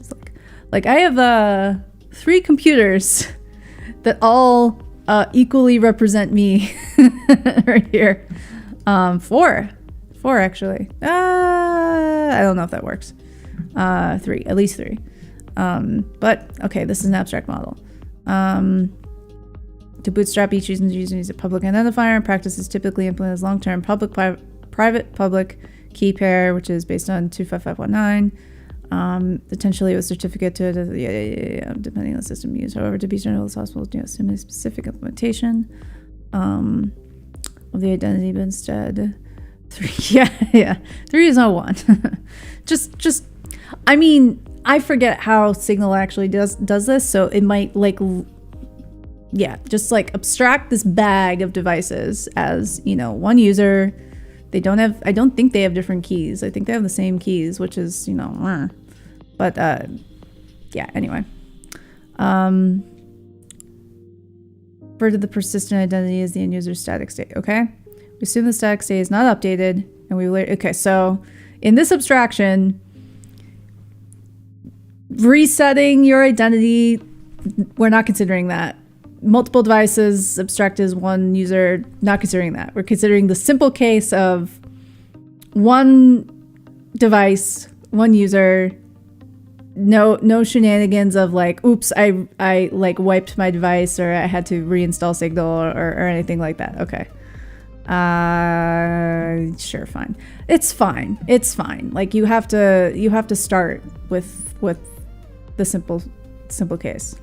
A: like I have 3 computers that all equally represent me right here. 4 actually. I don't know if that works. 3, at least 3. But okay, this is an abstract model. To bootstrap, each user needs a public identifier, and practice is typically implemented as long-term private-public key pair, which is based on 25519. Potentially with certificate to depending on the system used. However, to be general as possible, assume a specific implementation of the identity, but instead 3. Yeah. 3 is not 1. just. I mean, I forget how Signal actually does this, so it might just like abstract this bag of devices as, you know, one user. I don't think they have different keys. I think they have the same keys, which is, you know, but yeah, anyway. Refer to the persistent identity as the end user's static state, okay? We assume the static state is not updated, and okay, so in this abstraction, resetting your identity, we're not considering that. Multiple devices, abstract as one user, not considering that. We're considering the simple case of one device, one user, no shenanigans of like, oops, I like wiped my device or I had to reinstall Signal or anything like that. Okay. Sure, fine. It's fine. Like you have to start with the simple case.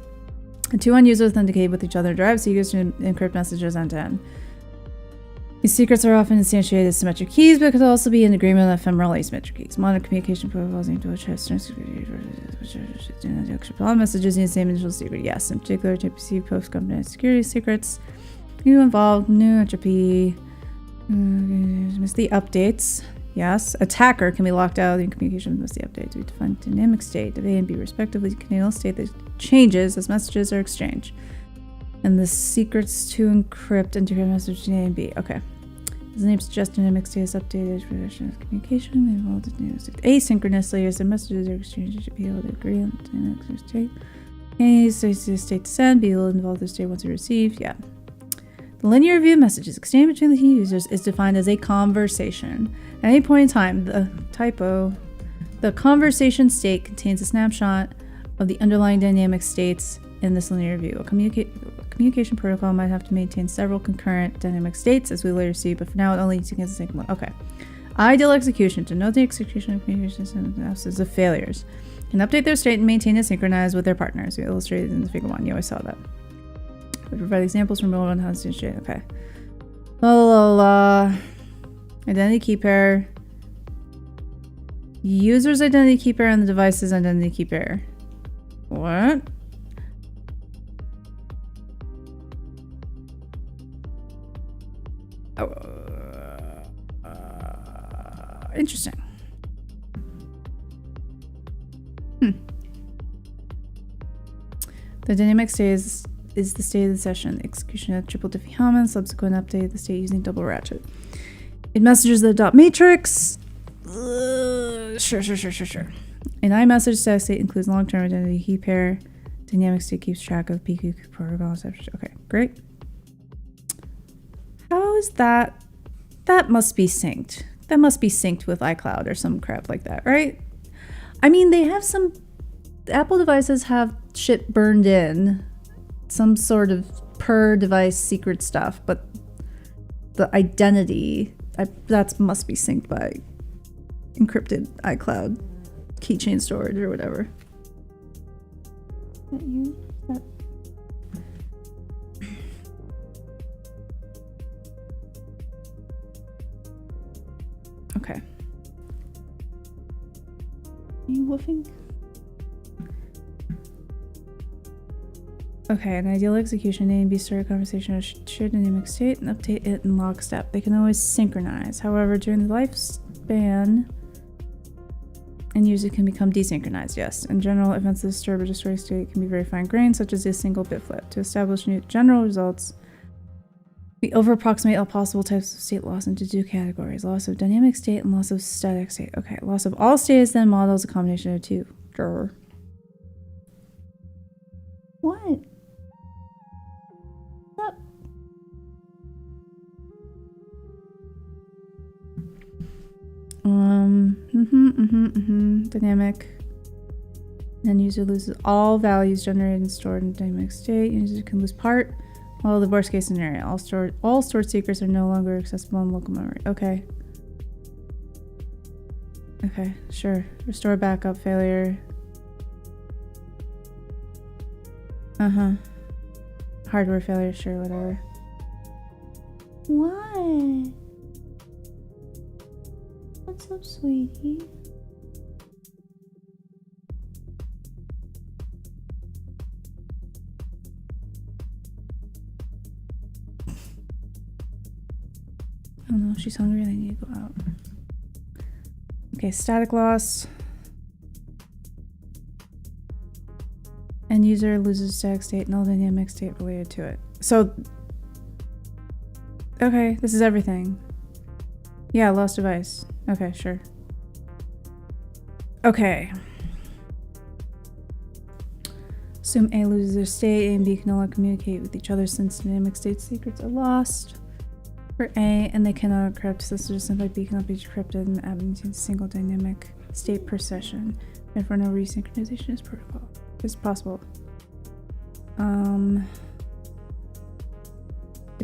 A: And 2 end users authenticate with each other, drive secrets to encrypt messages end to end. These secrets are often instantiated as symmetric keys, but could also be in agreement with ephemeral asymmetric keys. Modern communication protocols aim to address all messages in the same initial secret. Yes, in particular, to perceive post-confidential security secrets. New involved, new entropy. Miss the updates. Yes. Attacker can be locked out in communication with the updates. We define dynamic state of A and B respectively. Conditional state that changes as messages are exchanged. And the secrets to encrypt and decrypt messages in A and B. Okay. As the name suggests, dynamic state is updated for communication. Involved in dynamic state. Asynchronously, as the messages are exchanged, you should be able to agree on the dynamic state. A state to send, be able to involve the state once you receive. Yeah. The linear view of messages exchanged between the users is defined as a conversation. At any point in time, the conversation state contains a snapshot of the underlying dynamic states in this linear view. A communication protocol might have to maintain several concurrent dynamic states, as we later see, but for now it only contains a single one. Okay. Ideal execution. To note the execution of communication systems and absence of failures. Can update their state and maintain it synchronized with their partners. We illustrated in the figure 1. You always saw that. We provide examples from real world how to instantiate. Okay. Identity key pair. User's identity key pair and the device's identity key pair. What? Interesting. The dynamic state is the state of the session. Execution of triple diffie Hellman. Subsequent update the state using double ratchet. It messages the dot matrix. Sure. An iMessage static state includes long-term identity key pair. Dynamic state keeps track of PQ protocols. Okay, great. How is that? That must be synced. That must be synced with iCloud or some crap like that, right? I mean, they have some... Apple devices have shit burned in. Some sort of per device secret stuff, but the identity, that must be synced by encrypted iCloud keychain storage or whatever. Is that you? Is that... Okay. Are you woofing? Okay, an ideal execution A and B start a conversation of shared dynamic state and update it in lockstep. They can always synchronize. However, during the lifespan, and usually can become desynchronized, yes. In general, events that disturb or destroy state can be very fine-grained, such as a single bit flip. To establish new general results, we over-approximate all possible types of state loss into two categories: loss of dynamic state and loss of static state. Okay, loss of all states then models a combination of two. Grr. What? Dynamic. Then user loses all values generated and stored in dynamic state. User can lose part. Well, the worst case scenario. All stored secrets are no longer accessible in local memory. Okay. Okay, sure. Restore backup failure. Hardware failure, sure, whatever. What? What's up, sweetie? I don't know, if she's hungry, they need to go out. Okay, static loss. End user loses static state, null dynamic state related to it. So, okay, this is everything. Yeah, lost device. Okay, sure. Okay. Assume A loses their state, A and B can no longer communicate with each other since dynamic state secrets are lost. For A, and they cannot encrypt, so this is just simply B cannot be decrypted and app maintains a single dynamic state per session. Therefore, no resynchronization is possible. An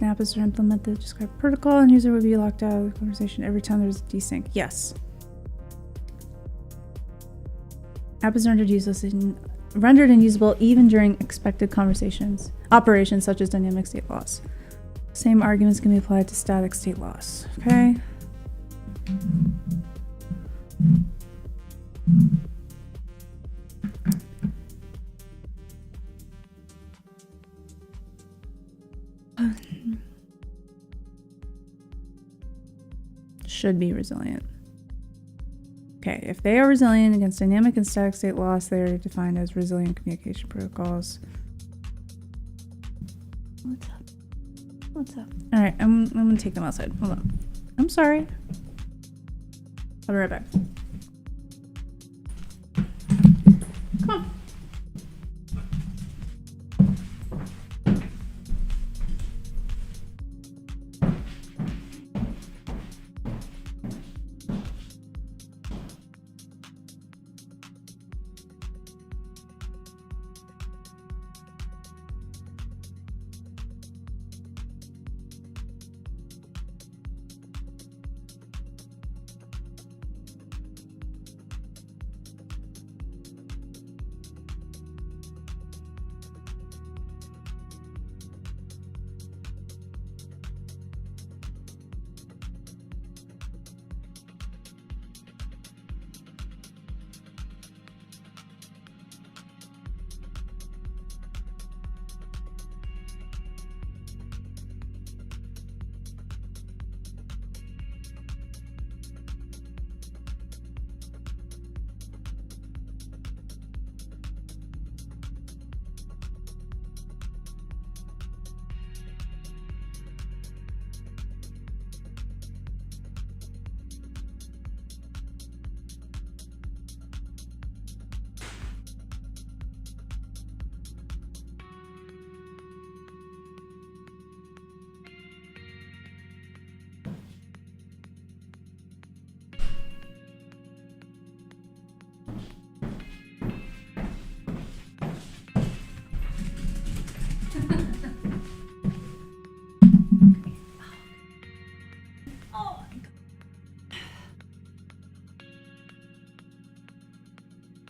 A: app is to implement the described protocol, and user would be locked out of the conversation every time there's a desync. Yes. App is rendered and usable even during expected operations such as dynamic state loss. Same arguments can be applied to static state loss. Okay. Should be resilient. Okay, if they are resilient against dynamic and static state loss, they're defined as resilient communication protocols. What's up? What's up? All right, I'm gonna take them outside. Hold on. I'm sorry. I'll be right back. Come on.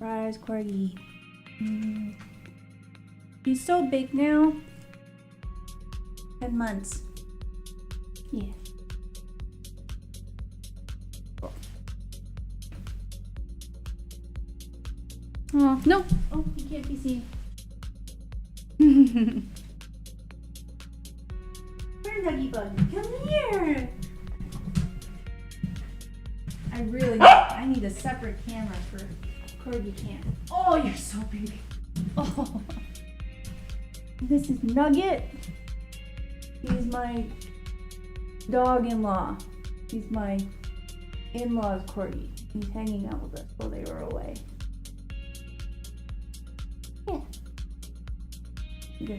A: Surprise, Corgi. He's so big now. 10 months. Yeah. Oh, no. Oh, he can't be seen. Where, Nuggy Bug? Come here. I need a separate camera for Corgi Cam. Oh, you're so big. Oh. This is Nugget. He's my dog-in-law. He's my in-law's Corgi. He's hanging out with us while they were away. Yeah.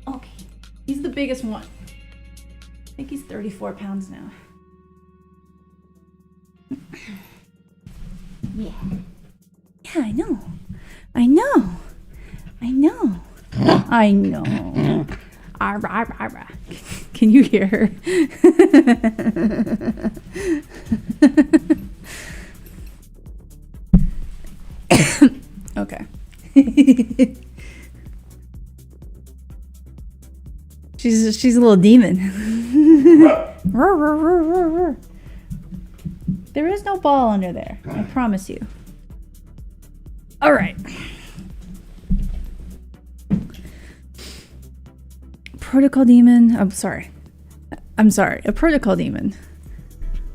A: Okay. He's the biggest one. I think he's 34 pounds now. Yeah. Yeah, I know. I know. I know. I know. Arr, arr, arr. Can you hear her? Okay. She's a little demon. There is no ball under there, I promise you. All right. Protocol demon. I'm sorry. A protocol demon.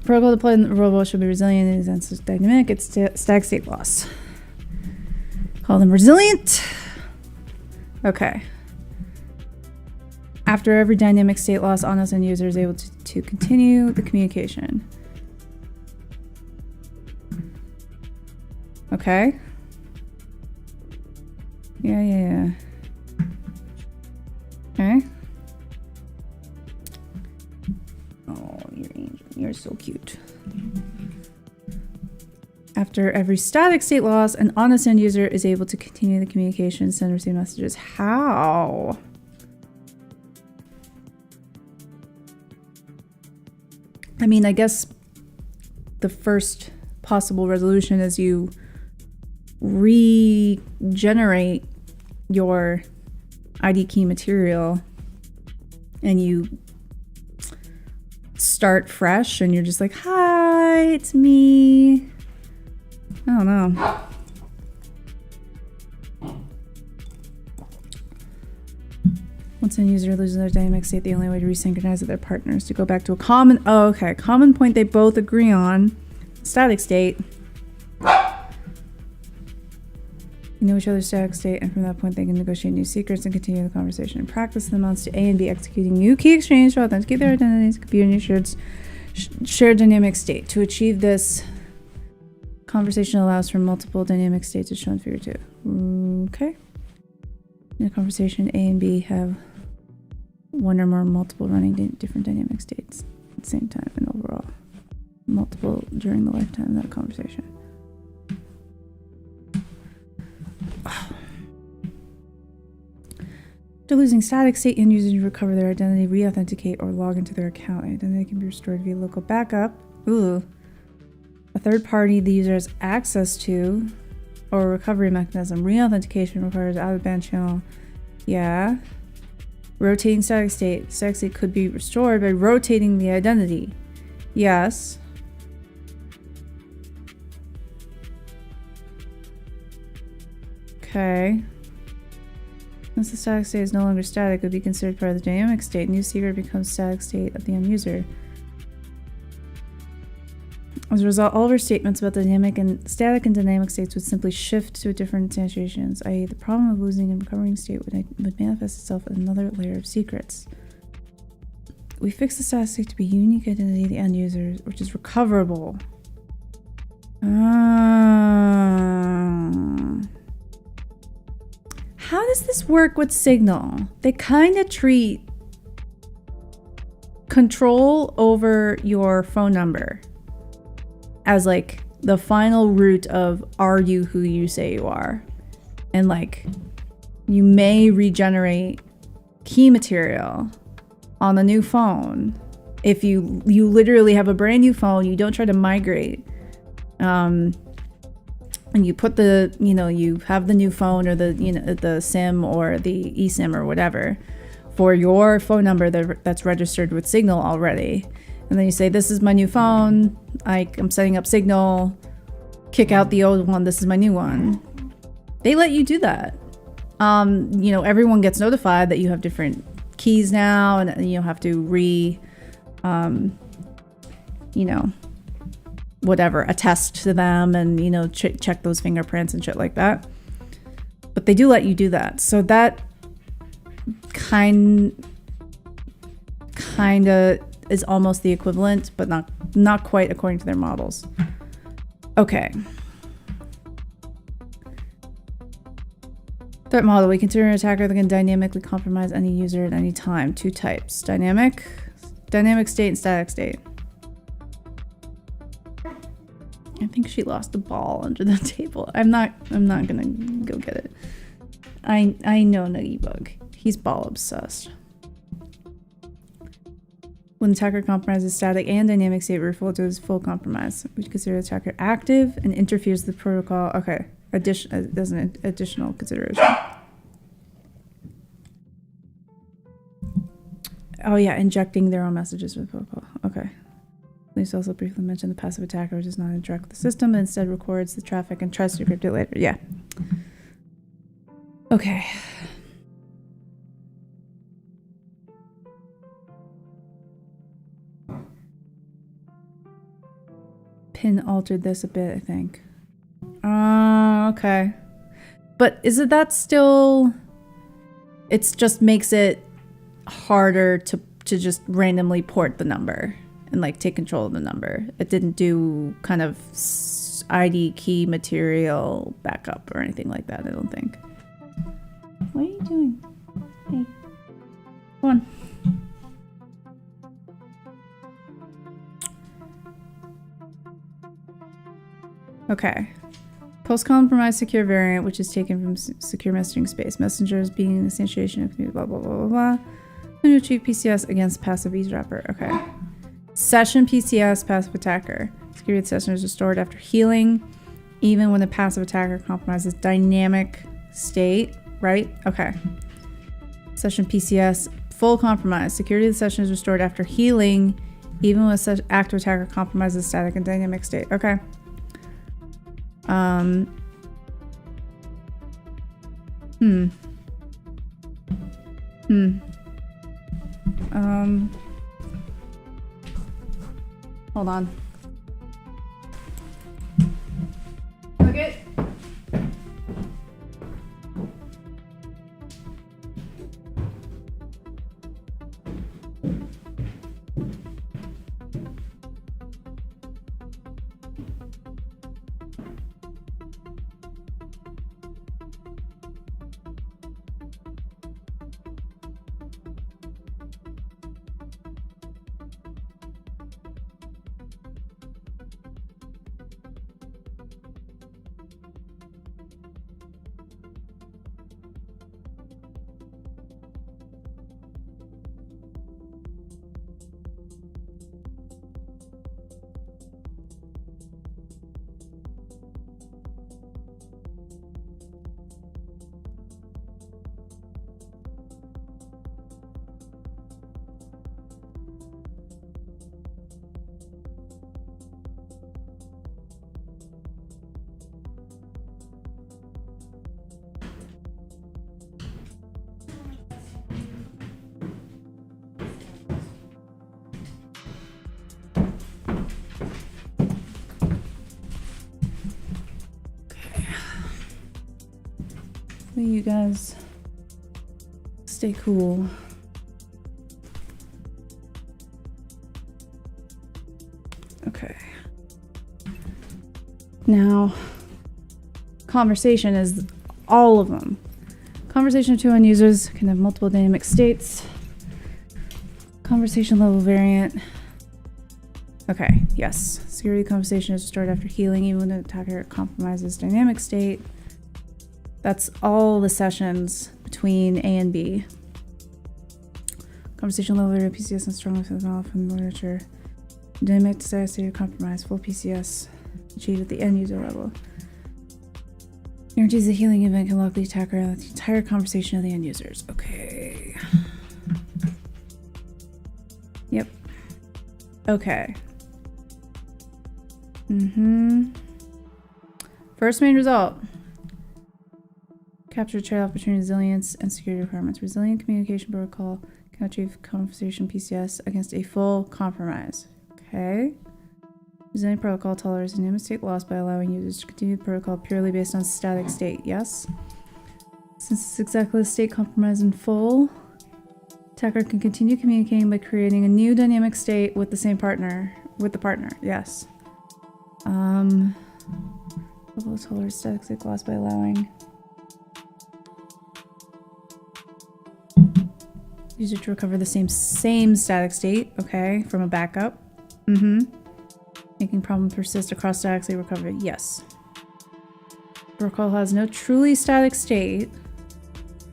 A: Protocol deployed in the robot should be resilient and is dynamic. It's static state loss. Call them resilient. Okay. After every dynamic state loss, Honest end user is able to continue the communication. Okay. Yeah. Okay. Oh, you're angel. You're so cute. After every static state loss, an honest end user is able to continue the communication, send and receive messages. How? I mean, I guess the first possible resolution is you regenerate your ID key material and you start fresh and you're just like, hi, it's me. I don't know. Once an user loses their dynamic state, the only way to resynchronize with their partner is to go back to a common point they both agree on. Static state. You know each other's static state, and from that point they can negotiate new secrets and continue the conversation. In practice, the amounts to A and B executing new key exchange to authenticate their identities, computer new shared dynamic state. To achieve this, conversation allows for multiple dynamic states as shown in figure 2. Okay. In a conversation, A and B have one or more multiple running different dynamic states at the same time and overall. Multiple during the lifetime of that conversation. After losing static state, end users recover their identity, re-authenticate, or log into their account. Identity can be restored via local backup. Ooh. A third party the user has access to, or recovery mechanism. Re-authentication requires out-of-band channel. Yeah. Rotating static state. Static state could be restored by rotating the identity. Yes. Okay. Once the static state is no longer static, it would be considered part of the dynamic state. New secret becomes static state of the end user. As a result, all of our statements about the static and dynamic states would simply shift to different instantiations, i.e. the problem of losing and recovering state would manifest itself in another layer of secrets. We fix the static state to be unique identity of the end user, which is recoverable. How does this work with Signal? They kind of treat control over your phone number as like the final root of are you who you say you are. And like you may regenerate key material on the new phone. If you literally have a brand new phone, you don't try to migrate. And and you put the, you know, you have the new phone or the, you know, the SIM or the eSIM or whatever for your phone number that's registered with Signal already. And then you say, this is my new phone. I'm setting up Signal. Kick out the old one. This is my new one. They let you do that. You know, everyone gets notified that you have different keys now, and you have to you know, whatever, attest to them, and, you know, check those fingerprints and shit like that. But they do let you do that. So that kind of is almost the equivalent, but not quite according to their models. Okay. Threat model. We consider an attacker that can dynamically compromise any user at any time. 2 types. Dynamic state and static state. I think she lost the ball under the table. I'm not gonna go get it. I know Nuggy Bug. He's ball obsessed. When the attacker compromises static and dynamic state, we refer to as full compromise. We consider the attacker active and interferes with the protocol. Okay. There's an additional consideration. Oh yeah, injecting their own messages with protocol. Okay. Please also briefly mention the passive attacker does not interact with the system and instead records the traffic and tries to decrypt it later. Yeah. Okay. Pin altered this a bit, I think. Okay. But isn't that still... It just makes it harder to just randomly port the number and like take control of the number. It didn't do kind of ID key material backup or anything like that, I don't think. What are you doing? Hey. Come on. Okay. Post-compromise secure variant, which is taken from secure messaging space. Messengers being an instantiation of community, blah, blah, blah, blah, blah. To achieve PCS against passive eavesdropper. Okay. Session PCS, passive attacker. Security of session is restored after healing, even when the passive attacker compromises dynamic state, right? Okay. Session PCS, full compromise. Security of the session is restored after healing, even when the active attacker compromises static and dynamic state. Okay. Hold on. Okay. You guys stay cool. Okay. Now, conversation is all of them. Conversation of 2 end users can have multiple dynamic states. Conversation level variant. Okay, yes. Security conversation is restored after healing, even when the attacker compromises dynamic state. That's all the sessions between A and B. Conversation level area PCS and strong from literature. Dynamic state of compromise, full PCS achieved at the end user level. Guarantees the healing event can lock the attacker out of the entire conversation of the end users. Okay. Yep. Okay. First main result. Capture trade-off between resilience and security requirements. Resilient communication protocol can achieve conversation PCS against a full compromise. Okay. Resilient protocol tolerates dynamic state loss by allowing users to continue the protocol purely based on static state. Yes. Since it's exactly the state compromise in full, attacker can continue communicating by creating a new dynamic state with the same partner. With the partner. Yes. Protocol tolerates static state loss by allowing user to recover the same static state. Okay, from a backup. Making problem persist across static state recovery. Yes. Protocol has no truly static state.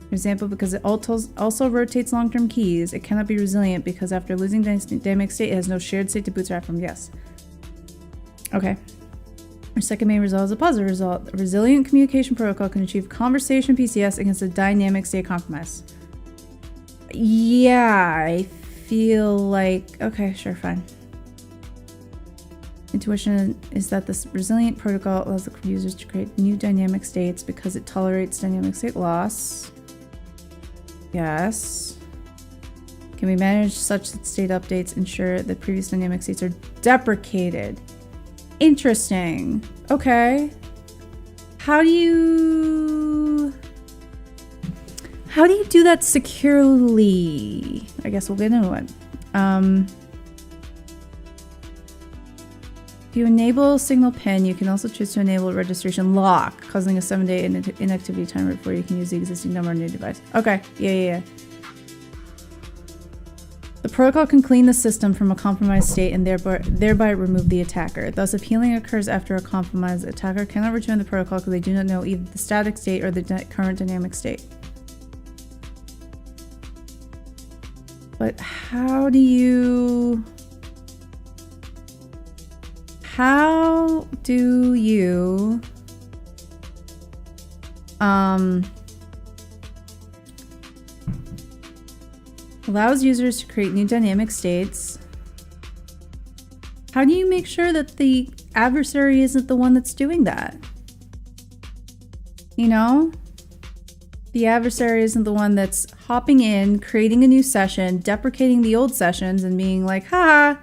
A: For example, because it also rotates long-term keys, it cannot be resilient because after losing dynamic state, it has no shared state to bootstrap from. Yes. Okay. Our second main result is a positive result. A resilient communication protocol can achieve conversation PCS against a dynamic state compromise. Yeah, I feel like... Okay, sure, fine. Intuition is that this resilient protocol allows the users to create new dynamic states because it tolerates dynamic state loss. Yes. Can we manage such that state updates ensure that previous dynamic states are deprecated? Interesting. Okay. How do you do that securely? I guess we'll get into it. If you enable signal pin, you can also choose to enable registration lock, causing a 7-day inactivity timer before you can use the existing number on your device. Okay, yeah. The protocol can clean the system from a compromised state and thereby remove the attacker. Thus, if healing occurs after a compromise, the attacker cannot return the protocol because they do not know either the static state or the current dynamic state. But how do you allows users to create new dynamic states? How do you make sure that the adversary isn't the one that's doing that? You know? The adversary isn't the one that's hopping in, creating a new session, deprecating the old sessions, and being like, haha,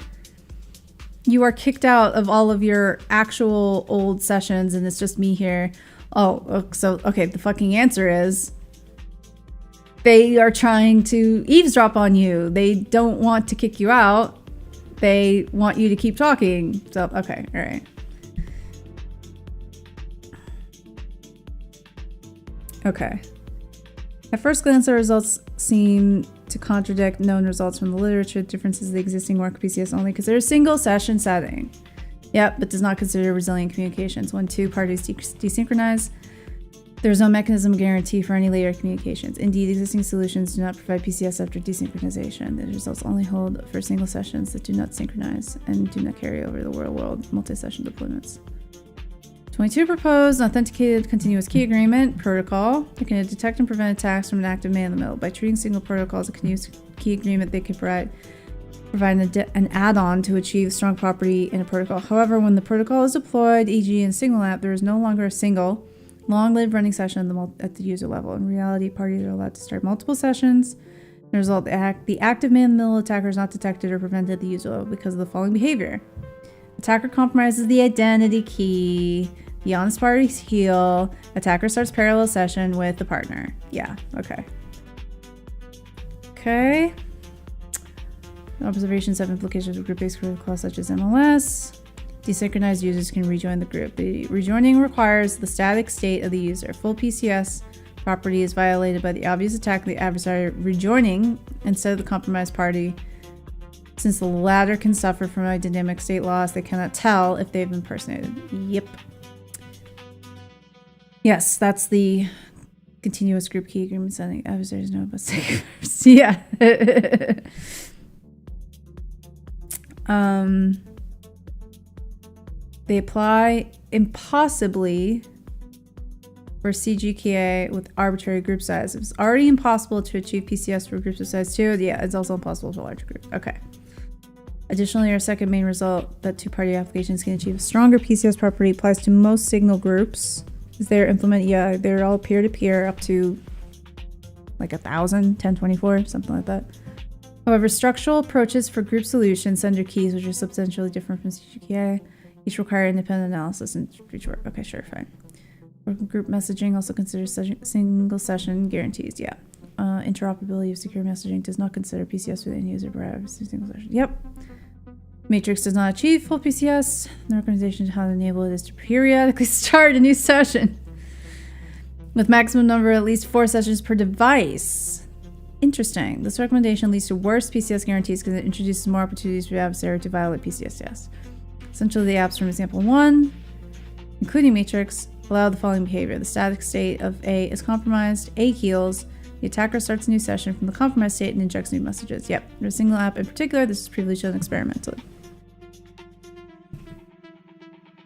A: you are kicked out of all of your actual old sessions and it's just me here. Oh, so, okay, the fucking answer is they are trying to eavesdrop on you. They don't want to kick you out. They want you to keep talking. So, okay, all right. Okay. At first glance, the results seem to contradict known results from the literature. Differences in the existing work PCS only consider a single session setting. Yep, but does not consider resilient communications. When two parties desynchronize, there is no mechanism guarantee for any later communications. Indeed, existing solutions do not provide PCS after desynchronization. The results only hold for single sessions that do not synchronize and do not carry over the real-world multi-session deployments. 22 proposed authenticated continuous key agreement protocol. They can detect and prevent attacks from an active man-in-the-middle. By treating single protocols as a continuous key agreement, they can provide an add-on to achieve strong property in a protocol. However, when the protocol is deployed, e.g. in Signal app, there is no longer a single long-lived running session at the user level. In reality, parties are allowed to start multiple sessions. The result, the active man-in-the-middle attacker is not detected or prevented at the user level because of the following behavior. Attacker compromises the identity key. The honest parties heal. Attacker starts parallel session with the partner. Yeah, okay. Okay. Observations have implications of group-based protocols such as MLS. Desynchronized users can rejoin the group. The rejoining requires the static state of the user. Full PCS property is violated by the obvious attack of the adversary rejoining instead of the compromised party. Since the latter can suffer from a dynamic state loss, they cannot tell if they've impersonated. Yep. Yes, that's the continuous group key agreement setting. Adversaries know about stakeholders. Yeah. They apply impossibly for CGKA with arbitrary group size. It's already impossible to achieve PCS for groups of size 2. Yeah, it's also impossible for larger groups. Okay. Additionally, our second main result that two-party applications can achieve a stronger PCS property applies to most signal groups. Is they're implemented, yeah, they're all peer-to-peer up to like 1,000, 1024, something like that. However, structural approaches for group solutions send your keys, which are substantially different from CGKA. Each require independent analysis and each work. Okay, sure, fine. Group messaging also considers single session guarantees. Yeah. Interoperability of secure messaging does not consider PCS within user privacy single session. Yep. Matrix does not achieve full PCS. The recommendation to how to enable it is to periodically start a new session with maximum number at least 4 sessions per device. Interesting. This recommendation leads to worse PCS guarantees because it introduces more opportunities for the adversary to violate PCS. Yes. Essentially, the apps from example 1, including Matrix, allow the following behavior. The static state of A is compromised. A heals. The attacker starts a new session from the compromised state and injects new messages. Yep. There's a single app in particular. This is previously shown experimentally.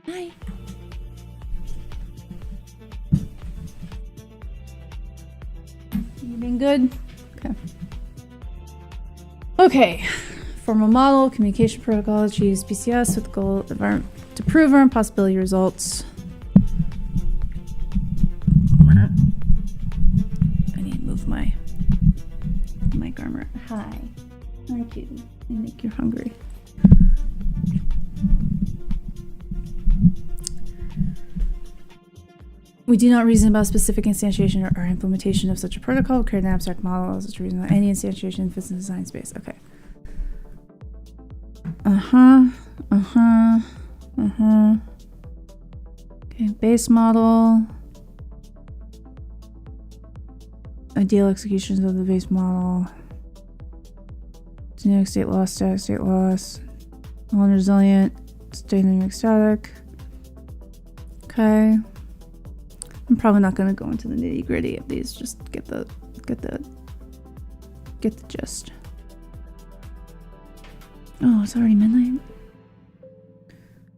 A: Hi. You being good? Okay. Okay. Formal model, communication protocol, achieves PCS with the goal of to prove our impossibility results. I need to move my armor. Hi. Hi, kitty. I make you hungry. We do not reason about specific instantiation or implementation of such a protocol. We create an abstract model as such a reason that any instantiation fits in the design space. Okay. Okay, base model. Ideal executions of the base model. Dynamic state loss, static state loss. Non-resilient, dynamic static. Okay. I'm probably not going to go into the nitty-gritty of these. Just get the gist. Oh, it's already midnight.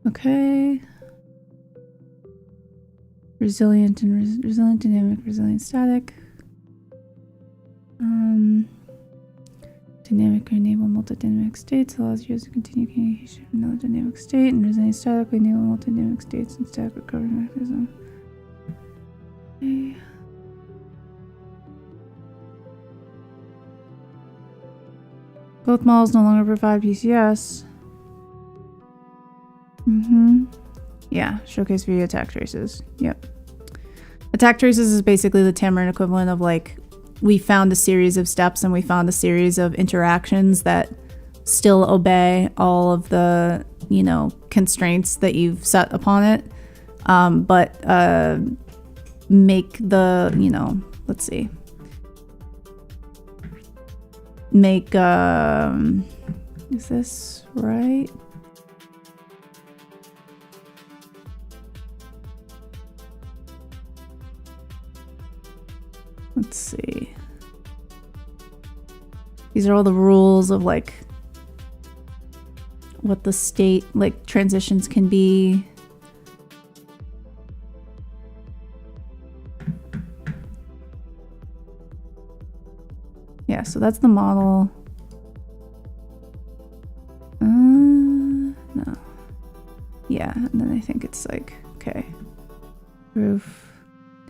A: Okay. Resilient and resilient dynamic, resilient static. Dynamic enable multi-dynamic states, allows users to continue communication with another dynamic state, and resilient static enable multi-dynamic states and static recovery mechanism. Okay. Both models no longer provide PCS. Yeah, showcase via attack traces. Yep. Attack traces is basically the Tamarin equivalent of like, we found a series of steps and we found a series of interactions that still obey all of the, you know, constraints that you've set upon it. But make the, you know, let's see. Make, is this right? Let's see. These are all the rules of like what the state, like transitions can be. Yeah, so that's the model. No. Yeah, and then I think it's like, okay. Proof,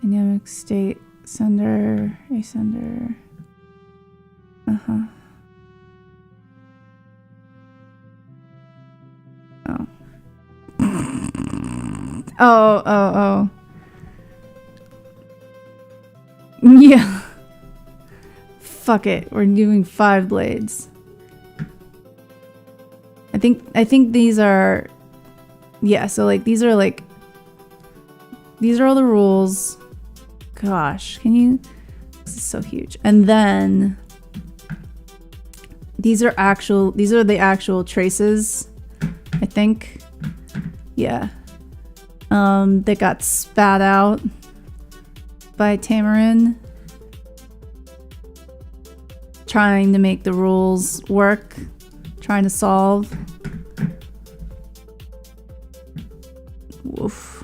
A: dynamic state, sender, asender. Oh. Yeah. Fuck it. We're doing 5 blades. I think these are, yeah, so like these are all the rules. Gosh, can you, this is so huge. And then these are the actual traces, I think. Yeah. That got spat out by Tamarin, trying to make the rules work, trying to solve. Woof.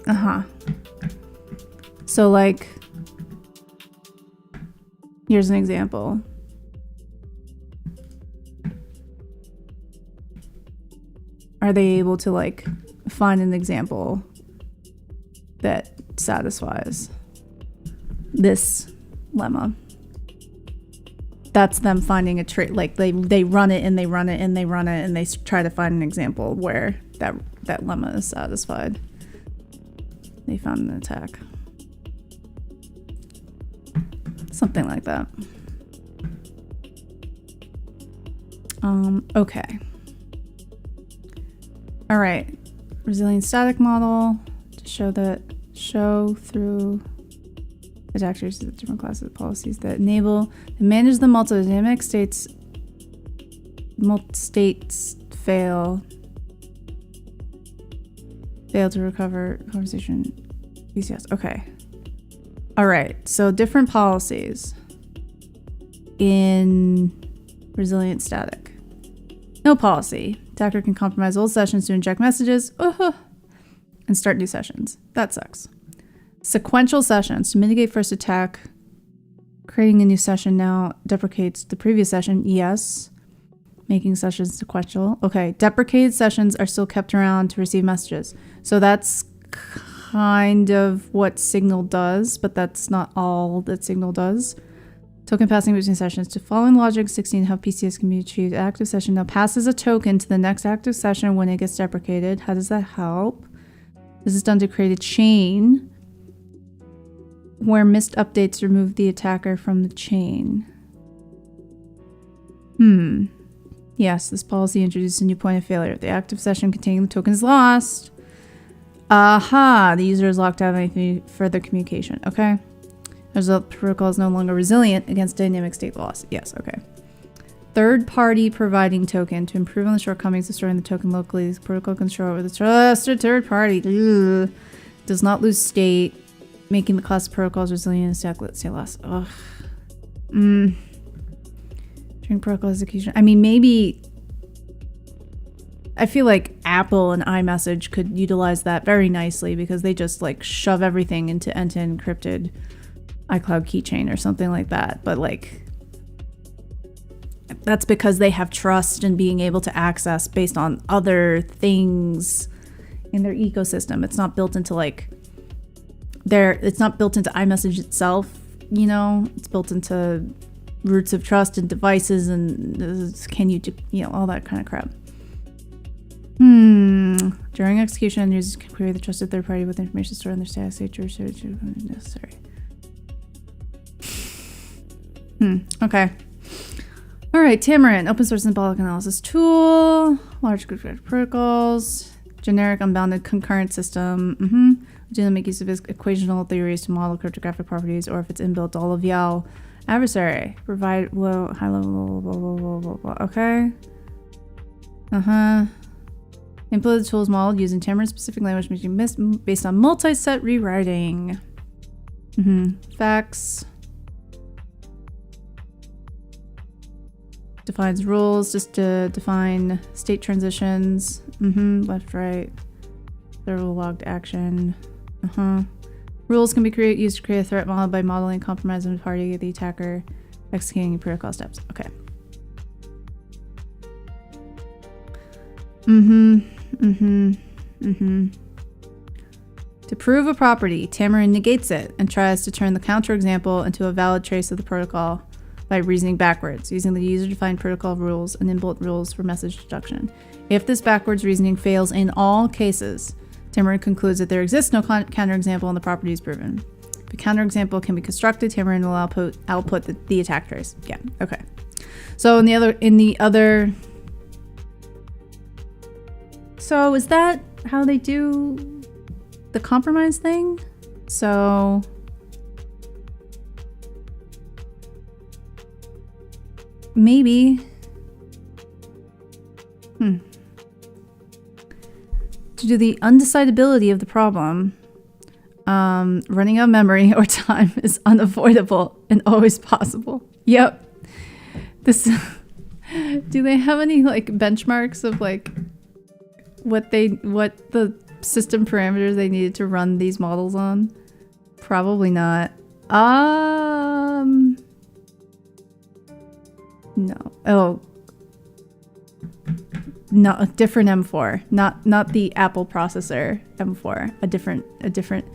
A: Uh-huh. So like, here's an example. Are they able to like find an example that satisfies this lemma? That's them finding a trait. Like they run it and they run it and they run it and they try to find an example where that lemma is satisfied. They found an attack. Something like that. Okay. All right. Resilient static model to show through attackers of different classes of policies that enable and manage the multi-dynamic states. States fail to recover conversation. BCS. Okay. All right. So different policies in resilient static. No policy. Attacker can compromise old sessions to inject messages and start new sessions. That sucks. Sequential sessions to mitigate first attack. Creating a new session now deprecates the previous session. Yes. Making sessions sequential. Okay. Deprecated sessions are still kept around to receive messages. So that's kind of what Signal does, but that's not all that Signal does. Token passing between sessions. To following logic 16, how PCS can be achieved. Active session now passes a token to the next active session when it gets deprecated. How does that help? This is done to create a chain where missed updates remove the attacker from the chain. Yes, this policy introduces a new point of failure. The active session containing the token is lost. Aha, the user is locked out of any further communication. Okay. As a result, the protocol is no longer resilient against dynamic state loss. Yes, okay. Third party providing token to improve on the shortcomings of storing the token locally. The protocol can store with a trusted third party. Ugh. Does not lose state, making the class of protocols resilient and stack state loss. Ugh. During protocol execution. I mean, maybe. I feel like Apple and iMessage could utilize that very nicely because they just like shove everything into end-to-end encrypted iCloud keychain or something like that. But like, that's because they have trust in being able to access based on other things in their ecosystem. It's not built into like it's not built into iMessage itself, you know, it's built into roots of trust and devices and all that kind of crap. During execution, users can query the trusted third party with information stored in their status state necessary. Okay. All right, Tamarin, open source symbolic analysis tool, large group of protocols, generic unbounded concurrent system. Do not make use of equational theories to model cryptographic properties, or if it's inbuilt, all of YAL adversary. Provide low, high level, blah, blah, blah, blah, blah. Okay. Implement the tools model using Tamarin specific language based on multi-set rewriting. Facts. Defines rules just to define state transitions. Left, right. Several logged action. Rules can be used to create a threat model by modeling compromise of the party of the attacker, executing protocol steps. Okay. To prove a property, Tamarin negates it and tries to turn the counterexample into a valid trace of the protocol by reasoning backwards, using the user-defined protocol rules and inbuilt rules for message deduction. If this backwards reasoning fails in all cases, Tamarin concludes that there exists no counterexample and the property is proven. If a counterexample can be constructed, Tamarin will output the attack trace. Yeah, okay. So so is that how they do the compromise thing? So maybe to do the undecidability of the problem, running out of memory or time is unavoidable and always possible. Yep. Do they have any like benchmarks of like what the system parameters they needed to run these models on? Probably not. No. Oh. No, a different M4. Not the Apple processor M4. A different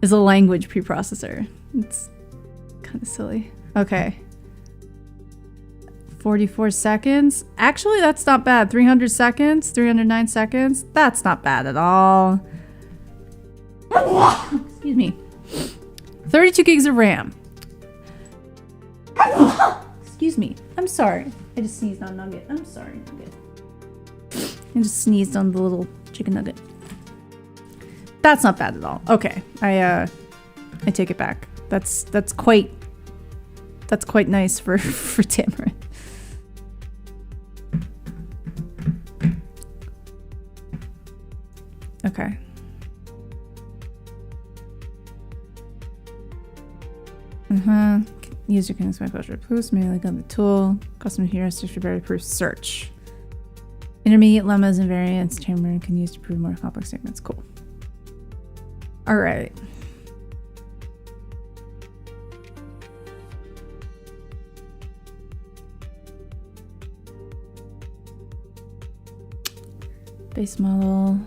A: is a language preprocessor. It's kind of silly. Okay. 44 seconds. Actually, that's not bad. 300 seconds, 309 seconds. That's not bad at all. Excuse me. 32 gigs of RAM. Excuse me. I'm sorry. I just sneezed on Nugget. I'm sorry, Nugget. I just sneezed on the little chicken nugget. That's not bad at all. Okay. I take it back. That's quite nice for Tamarin. Okay. User can expect posture boost, manually gun the tool, custom heuristics for very proof search. Intermediate lemmas and variants Tamarin can use to prove more complex statements. Cool. All right. Base model.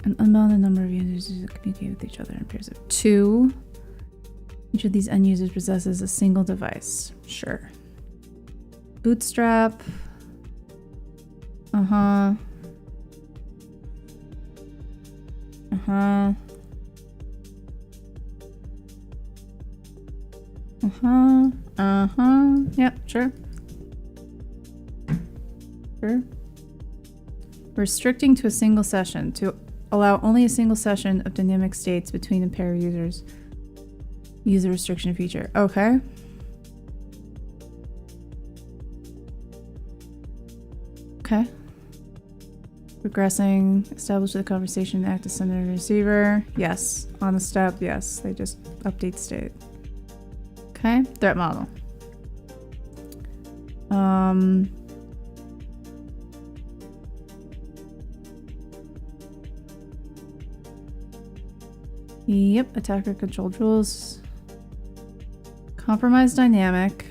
A: An unbounded number of users communicate with each other in pairs of 2. Each of these end users possesses a single device. Sure. Bootstrap. Uh-huh. Uh-huh. Uh-huh. Uh-huh. Yep, sure. Sure. Restricting to a single session to allow only a single session of dynamic states between a pair of users. Use the restriction feature. Okay. Okay. Regressing. Establish the conversation. Act as sender and receiver. Yes. On a step. Yes. They just update state. Okay. Threat model. Yep. Attacker control rules. Compromise dynamic.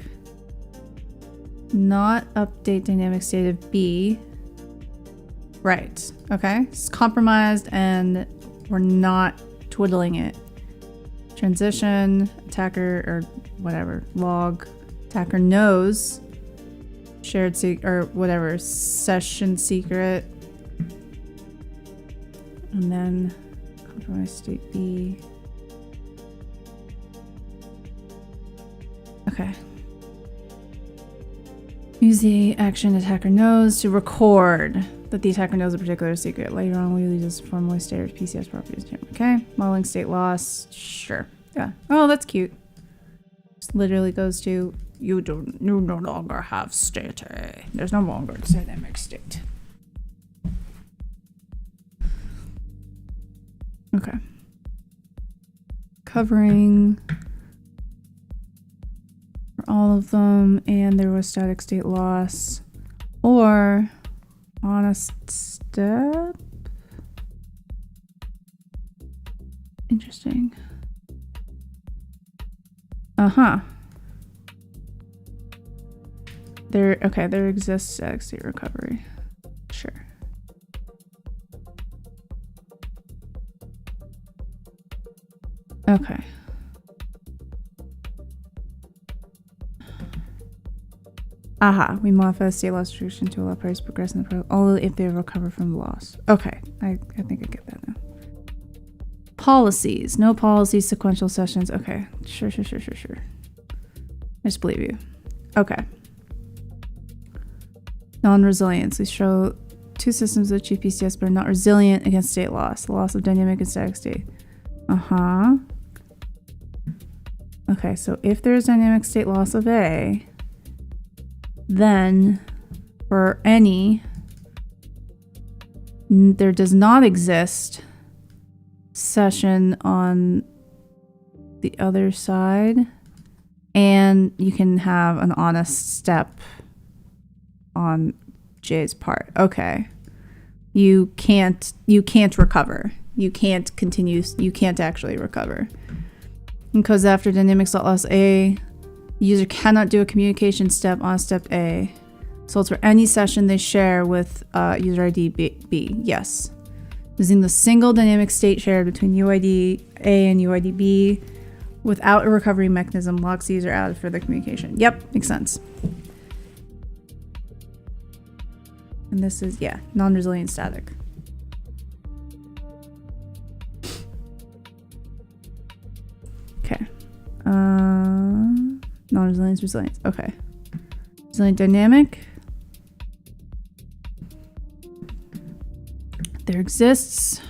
A: Not update dynamic state of B. Right. Okay. It's compromised and we're not twiddling it. Transition. Attacker or whatever. Log. Attacker knows. Shared secret or whatever. Session secret. And then compromise state B. Okay. Use the action attacker knows to record that the attacker knows a particular secret. Later on, we use this formally stated PCS properties. Okay. Modeling state loss. Sure. Yeah. Oh, that's cute. Just literally goes to you no longer have state. There's no longer dynamic state. Okay. Covering all of them, and there was static state loss or on a step. Interesting. There exists static state recovery. Sure. Okay. Aha, we modify the state loss restriction to allow players to progress in the program only if they recover from the loss. Okay, I think I get that now. Policies. No policies, sequential sessions. Okay, sure. I just believe you. Okay. Non-resilience. We show two systems that achieve PCS but are not resilient against state loss. The loss of dynamic and static state. Okay, so if there's dynamic state loss of A, then for any, there does not exist session on the other side. and you can have an honest step on J's part. Okay. You can't recover. You can't continue. You can't actually recover. Because after dynamics.loss A, the user cannot do a communication step on step A. So it's for any session they share with user ID B. Yes. Using the single dynamic state shared between UID A and UID B without a recovery mechanism locks the user out of further communication. Yep, makes sense. And this is, yeah, non-resilient static. Okay. Non-resilience, resilience. Okay. Resilient dynamic. There exists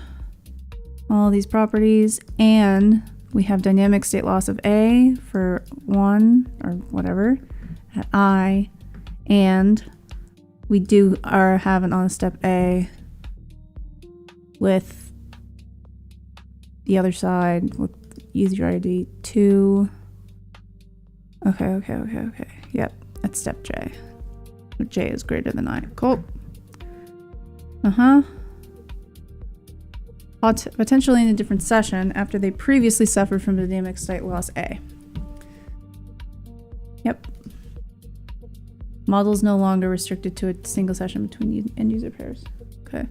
A: all these properties, and we have dynamic state loss of A for 1 or whatever at I, and we do have an on step A with the other side with user ID 2. Okay. Yep, that's step J. J is greater than I. Cool. Potentially in a different session after they previously suffered from dynamic state loss A. Yep. Model is no longer restricted to a single session between end user pairs. Okay.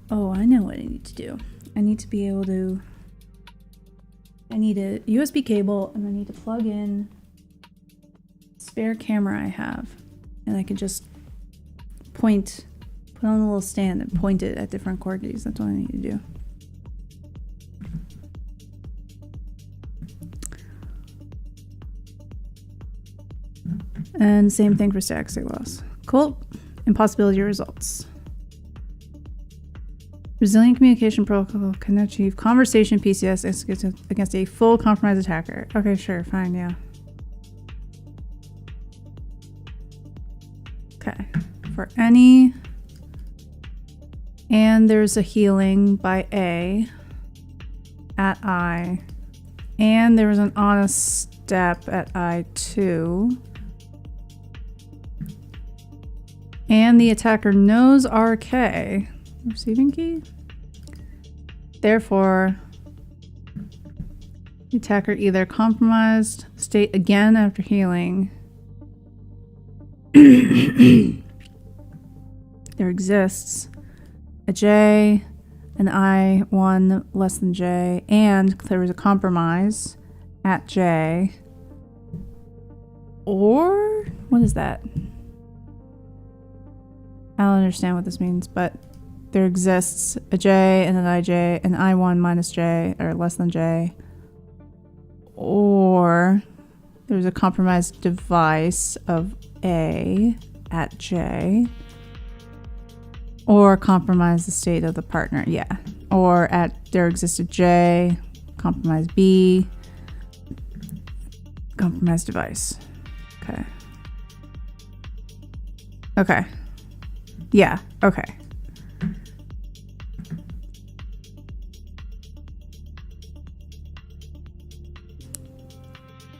A: Oh, I know what I need to do. I need to be able to... I need a USB cable, and I need to plug in spare camera I have, and I can just put on a little stand and point it at different Corgis. That's what I need to do. And same thing for static state loss. Cool. Impossibility results. Resilient communication protocol can achieve conversation PCS against a full compromised attacker. Okay, sure, fine, yeah. Okay, for any, and there's a healing by A at I, and there was an honest step at I2, and the attacker knows RK. Receiving key. Therefore, the attacker either compromised state again after healing. There exists a J, an I1 less than J, and there was a compromise at J. Or what is that? I don't understand what this means, but there exists a J and an IJ, an I1 minus J or less than J, or there's a compromised device of A at J, or compromise the state of the partner, yeah, or at there exists a J, compromise B, compromised device. Okay, yeah, okay.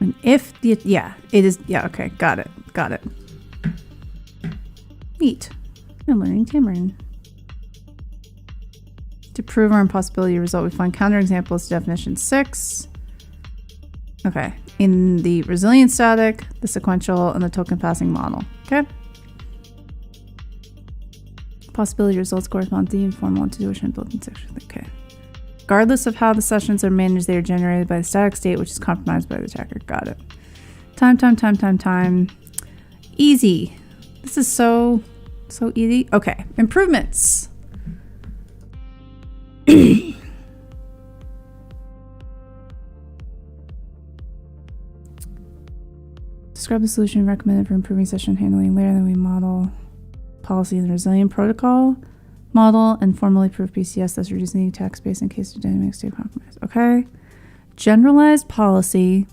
A: And if the, yeah, it is, yeah, okay, got it. Neat. I'm learning Tamarin. To prove our impossibility result, we find counterexamples to definition 6. Okay, in the resilient static, the sequential, and the token passing model. Okay. Possibility results correspond to the informal intuition built-in section. Okay. Regardless of how the sessions are managed, they are generated by the static state, which is compromised by the attacker. Got it. Time. Easy. This is so easy. Okay. Improvements. Describe the solution recommended for improving session handling later than we model policy in the resilient protocol. Model and formally prove PCS, thus reducing the attack space in case of dynamic state compromise. Okay. Generalized policy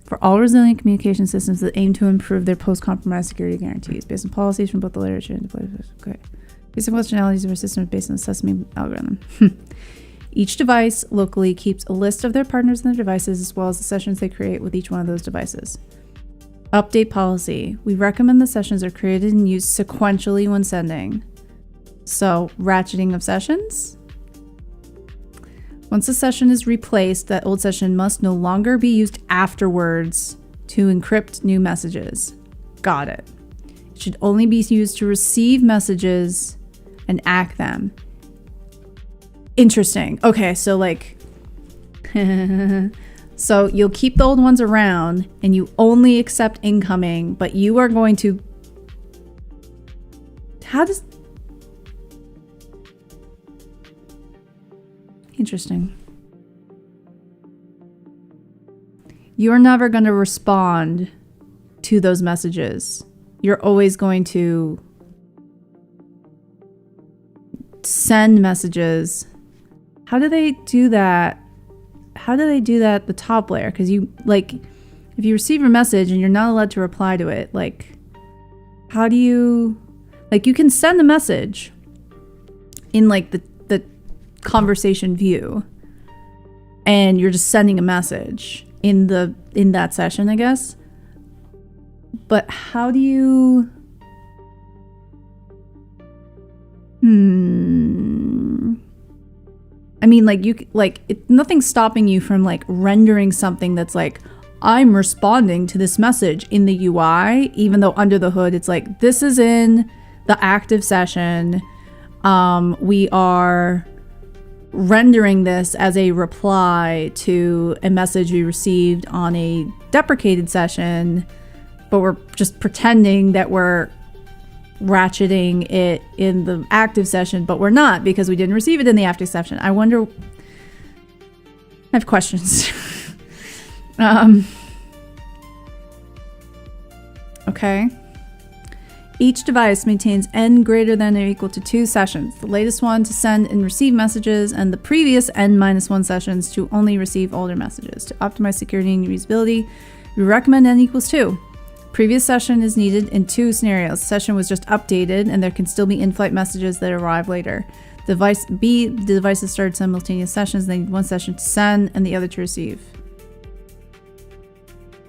A: for all resilient communication systems that aim to improve their post-compromise security guarantees based on policies from both the literature and deployment. Okay. Basic functionalities of our system based on the Sesame algorithm. Each device locally keeps a list of their partners and their devices as well as the sessions they create with each one of those devices. Update policy. We recommend the sessions are created and used sequentially when sending. So, ratcheting of sessions. Once a session is replaced, that old session must no longer be used afterwards to encrypt new messages. Got it. It should only be used to receive messages and act them. Interesting. Okay, so like... so you'll keep the old ones around and you only accept incoming, but you are going to... How does... Interesting. You're never going to respond to those messages. You're always going to send messages. How do they do that? How do they do that at the top layer? Because you, like, if you receive a message and you're not allowed to reply to it, like, how do you, like, you can send a message in, like, the conversation view, and you're just sending a message in that session, I guess. But how do you... I mean, like, nothing's stopping you from, like, rendering something that's like, I'm responding to this message in the UI, even though under the hood it's like, this is in the active session. We are rendering this as a reply to a message we received on a deprecated session, but we're just pretending that we're ratcheting it in the active session, but we're not because we didn't receive it in the active session. I wonder... I have questions. Okay. Each device maintains n greater than or equal to 2 sessions, the latest one to send and receive messages, and the previous n-1 sessions to only receive older messages. To optimize security and usability, we recommend n equals 2. Previous session is needed in 2 scenarios. The session was just updated, and there can still be in-flight messages that arrive later. Device B, the devices started simultaneous sessions. They need one session to send and the other to receive.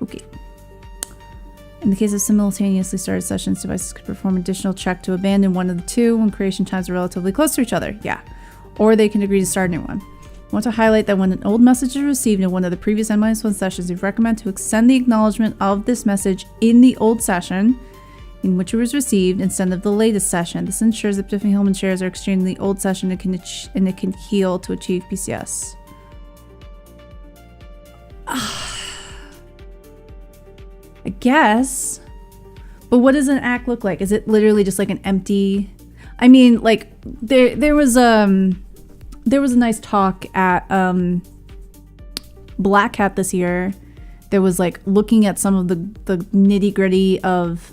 A: Okay. In the case of simultaneously started sessions, devices could perform additional check to abandon one of the 2 when creation times are relatively close to each other. Yeah. Or they can agree to start a new one. I want to highlight that when an old message is received in one of the previous n-1 sessions, we recommend to extend the acknowledgement of this message in the old session in which it was received instead of the latest session. This ensures that different human shares are exchanged in the old session and it can heal to achieve PCS. I guess. But what does an act look like? Is it literally just like an empty... I mean, like, there was a nice talk at Black Hat this year. There was, like, looking at some of the nitty-gritty of,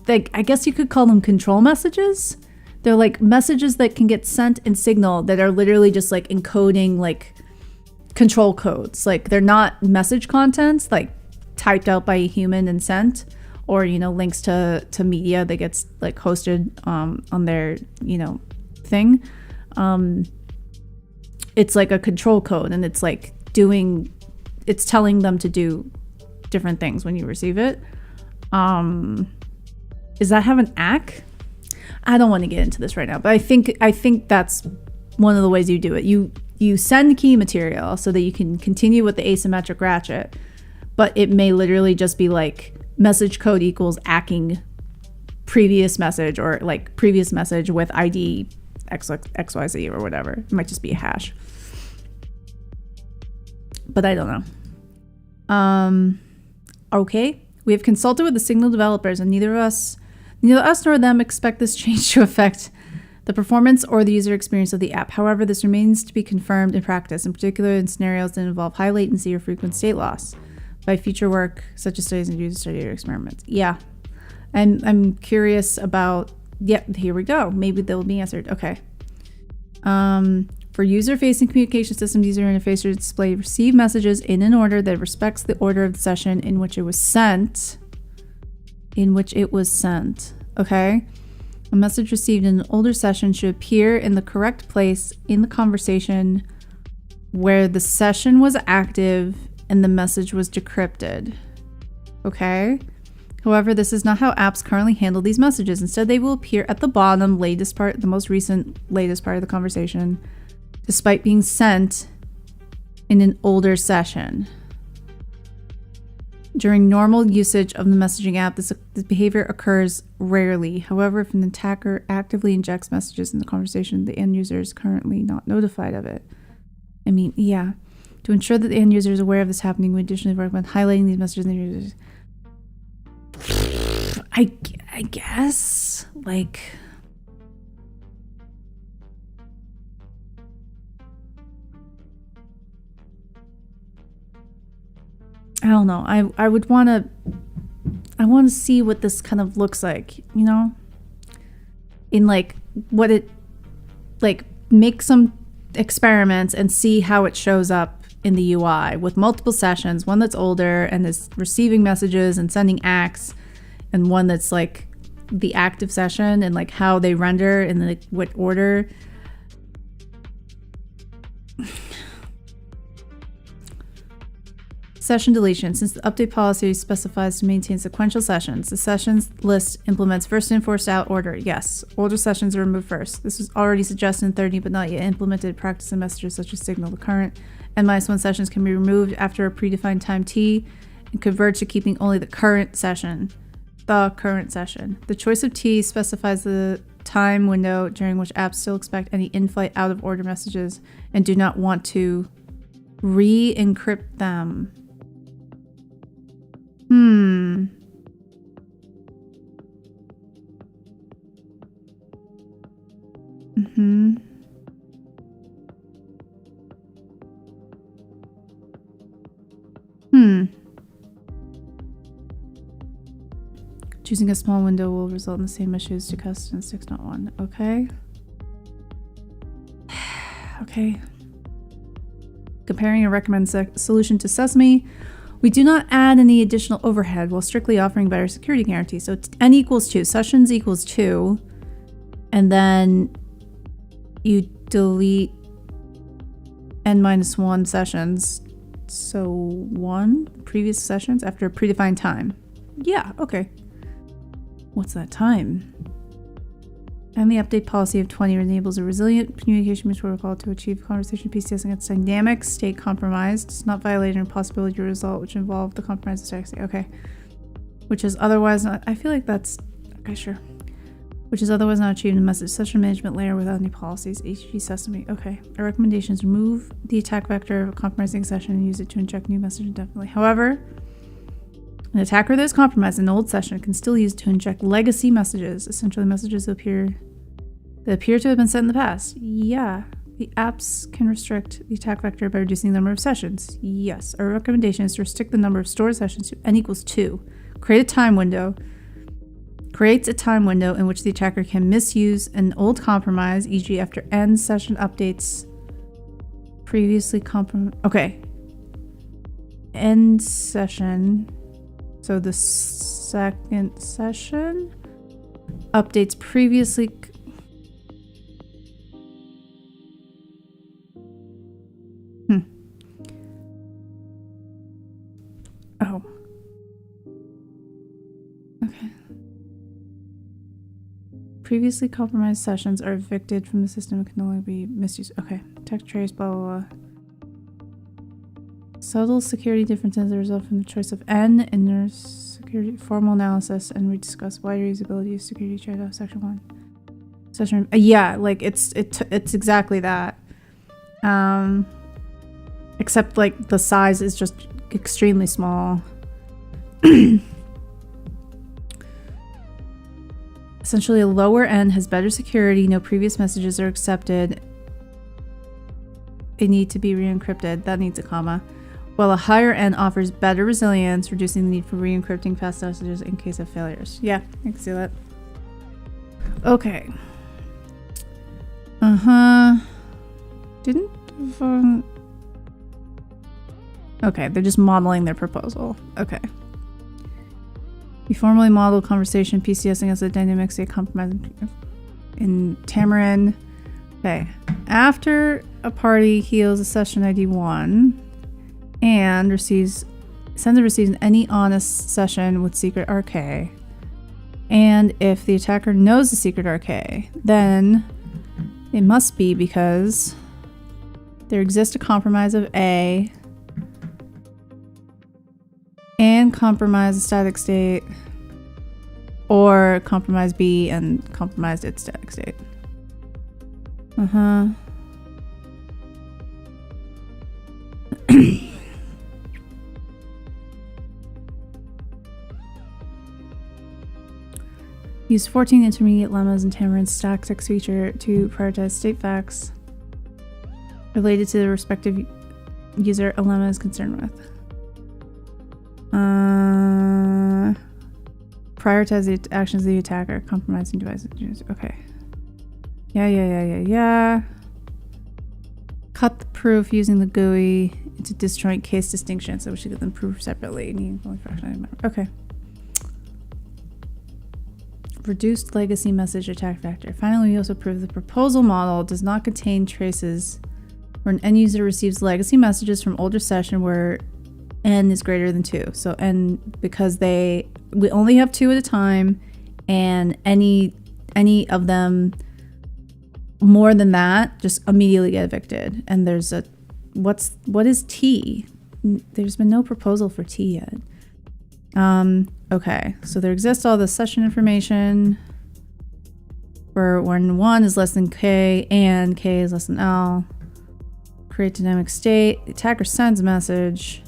A: like, I guess you could call them control messages. They're, like, messages that can get sent in Signal that are literally just, like, encoding, like, control codes. Like, they're not message contents, like, typed out by a human and sent, or, you know, links to media that gets, like, hosted on their, you know, thing. It's like a control code, and it's like it's telling them to do different things when you receive it. Does that have an ACK? I don't want to get into this right now, but I think that's one of the ways you do it. You send key material so that you can continue with the asymmetric ratchet, but it may literally just be like message code equals ACKing previous message, or like previous message with ID XYZ or whatever. It might just be a hash. But I don't know. Okay. We have consulted with the Signal developers, and neither us nor them expect this change to affect the performance or the user experience of the app. However, this remains to be confirmed in practice, in particular in scenarios that involve high latency or frequent state loss by future work such as studies and user study or experiments. Yeah. I'm curious about... Yep, here we go. Maybe they'll be answered. Okay. For user-facing communication systems, user interface should display receive messages in an order that respects the order of the session in which it was sent. Okay? A message received in an older session should appear in the correct place in the conversation where the session was active and the message was decrypted. Okay? However, this is not how apps currently handle these messages. Instead, they will appear at the bottom, latest part of the conversation, despite being sent in an older session. During normal usage of the messaging app, this behavior occurs rarely. However, if an attacker actively injects messages in the conversation, the end user is currently not notified of it. I mean, yeah. To ensure that the end user is aware of this happening, we additionally recommend highlighting these messages in the users. I guess, like... I don't know. I would want to... I want to see what this kind of looks like, you know? In, like, what it... Like, make some experiments and see how it shows up in the UI with multiple sessions, one that's older and is receiving messages and sending acts, and one that's like the active session and like how they render and like what order. Session deletion. Since the update policy specifies to maintain sequential sessions, the sessions list implements first in, first out order. Yes, older sessions are removed first. This was already suggested in 30, but not yet implemented in practice in messages such as Signal. The current N-1 sessions can be removed after a predefined time T and convert to keeping only the current session. The choice of T specifies the time window during which apps still expect any in-flight out-of-order messages and do not want to re-encrypt them. Choosing a small window will result in the same issues to custom 6.1. Okay. Okay. Comparing a recommended solution to Sesame, we do not add any additional overhead while strictly offering better security guarantees. So n equals 2, sessions equals 2, and then you delete n-1 sessions. So 1 previous sessions after a predefined time. Yeah, okay. What's that time? And the update policy of 20 enables a resilient communication protocol to achieve conversation PCS against dynamic state compromise. Does not violate an impossibility result which involved the compromise of static state. Okay. Which is otherwise not... I feel like that's... Okay, sure. Which is otherwise not achieved in a message session management layer without any policies. HG Sesame. Okay. Our recommendation is remove the attack vector of a compromising session and use it to inject new message indefinitely. However, an attacker that is compromised in an old session can still use it to inject legacy messages, essentially messages that appear to have been sent in the past. Yeah. The apps can restrict the attack vector by reducing the number of sessions. Yes. Our recommendation is to restrict the number of stored sessions to n equals 2. Create a time window. Creates a time window in which the attacker can misuse an old compromise, e.g. after n session updates previously compromised. Okay. End session. So the second session updates previously... Oh. Okay. Previously compromised sessions are evicted from the system and can no longer be misused. Okay. Text trace, blah, blah, blah. Subtle security differences result from the choice of N in their security formal analysis, and we discuss wider usability of security trade-off section 1. Session, yeah, like it's exactly that. Except like the size is just extremely small. Essentially, a lower N has better security. No previous messages are accepted. They need to be re-encrypted. That needs a comma. While a higher N offers better resilience, reducing the need for re-encrypting fast messages in case of failures. Yeah, I can see that. Okay. Didn't... Okay, they're just modeling their proposal. Okay. We formally model conversation PCSing as a dynamic state compromise in Tamarin. Okay. After a party heals a session ID 1 and sends and receives any honest session with secret RK. And if the attacker knows the secret RK, then it must be because there exists a compromise of A and compromise a static state, or compromise B and compromised its static state. Use 14 intermediate lemmas in Tamarin's stack text feature to prioritize state facts related to the respective user a lemma is concerned with. Prioritize the actions of the attacker, compromising devices. Okay. Yeah. Cut the proof using the GUI into disjoint case distinction, so we should get them proof separately. Okay. Reduced legacy message attack factor. Finally, we also prove the proposal model does not contain traces where an end user receives legacy messages from older session where n is greater than 2. So n, because we only have 2 at a time, and any of them more than that just immediately get evicted. And there's a what is T? There's been no proposal for T yet. Okay, so there exists all the session information for when 1 is less than K and K is less than L. Create dynamic state. The attacker sends a message.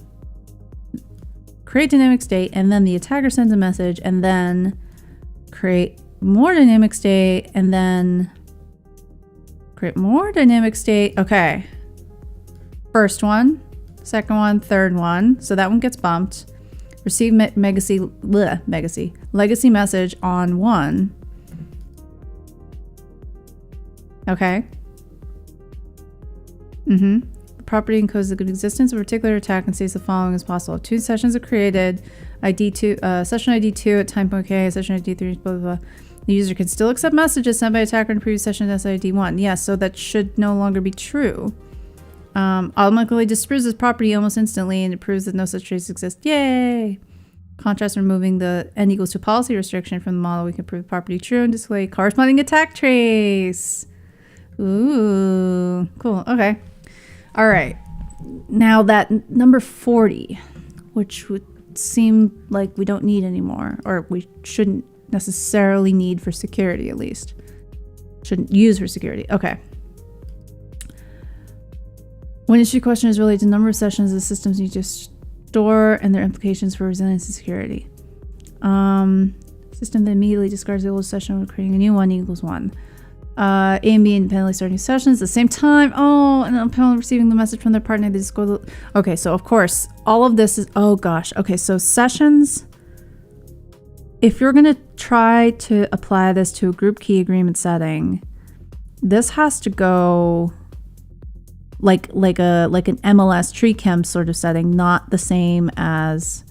A: Create dynamic state, and then the attacker sends a message, and then create more dynamic state, and then create more dynamic state. Okay. First one, second one, third one. So that one gets bumped. Receive legacy message on 1. Okay. The property encodes the existence of a particular attack and states the following as possible. 2 sessions are created. Session ID 2 at time point K, session ID 3, blah, blah, blah. The user can still accept messages sent by attacker in previous session SID 1. Yes, so that should no longer be true. Automatically disproves this property almost instantly, and it proves that no such trace exists. Yay! Contrast removing the n equals to policy restriction from the model, we can prove the property true and display corresponding attack trace. Ooh, cool. Okay. All right. Now that number 40, which would seem like we don't need anymore, or we shouldn't necessarily need for security, at least. Shouldn't use for security. Okay. When issue question is related to number of sessions the systems need to store and their implications for resilience and security. System that immediately discards the old session when creating a new one equals 1. A and B independently starting sessions at the same time. Oh, and upon receiving the message from their partner, they just go. Okay, so of course, all of this is. Oh gosh. Okay, so sessions. If you're gonna try to apply this to a group key agreement setting, this has to go like an MLS tree chem sort of setting, not the same as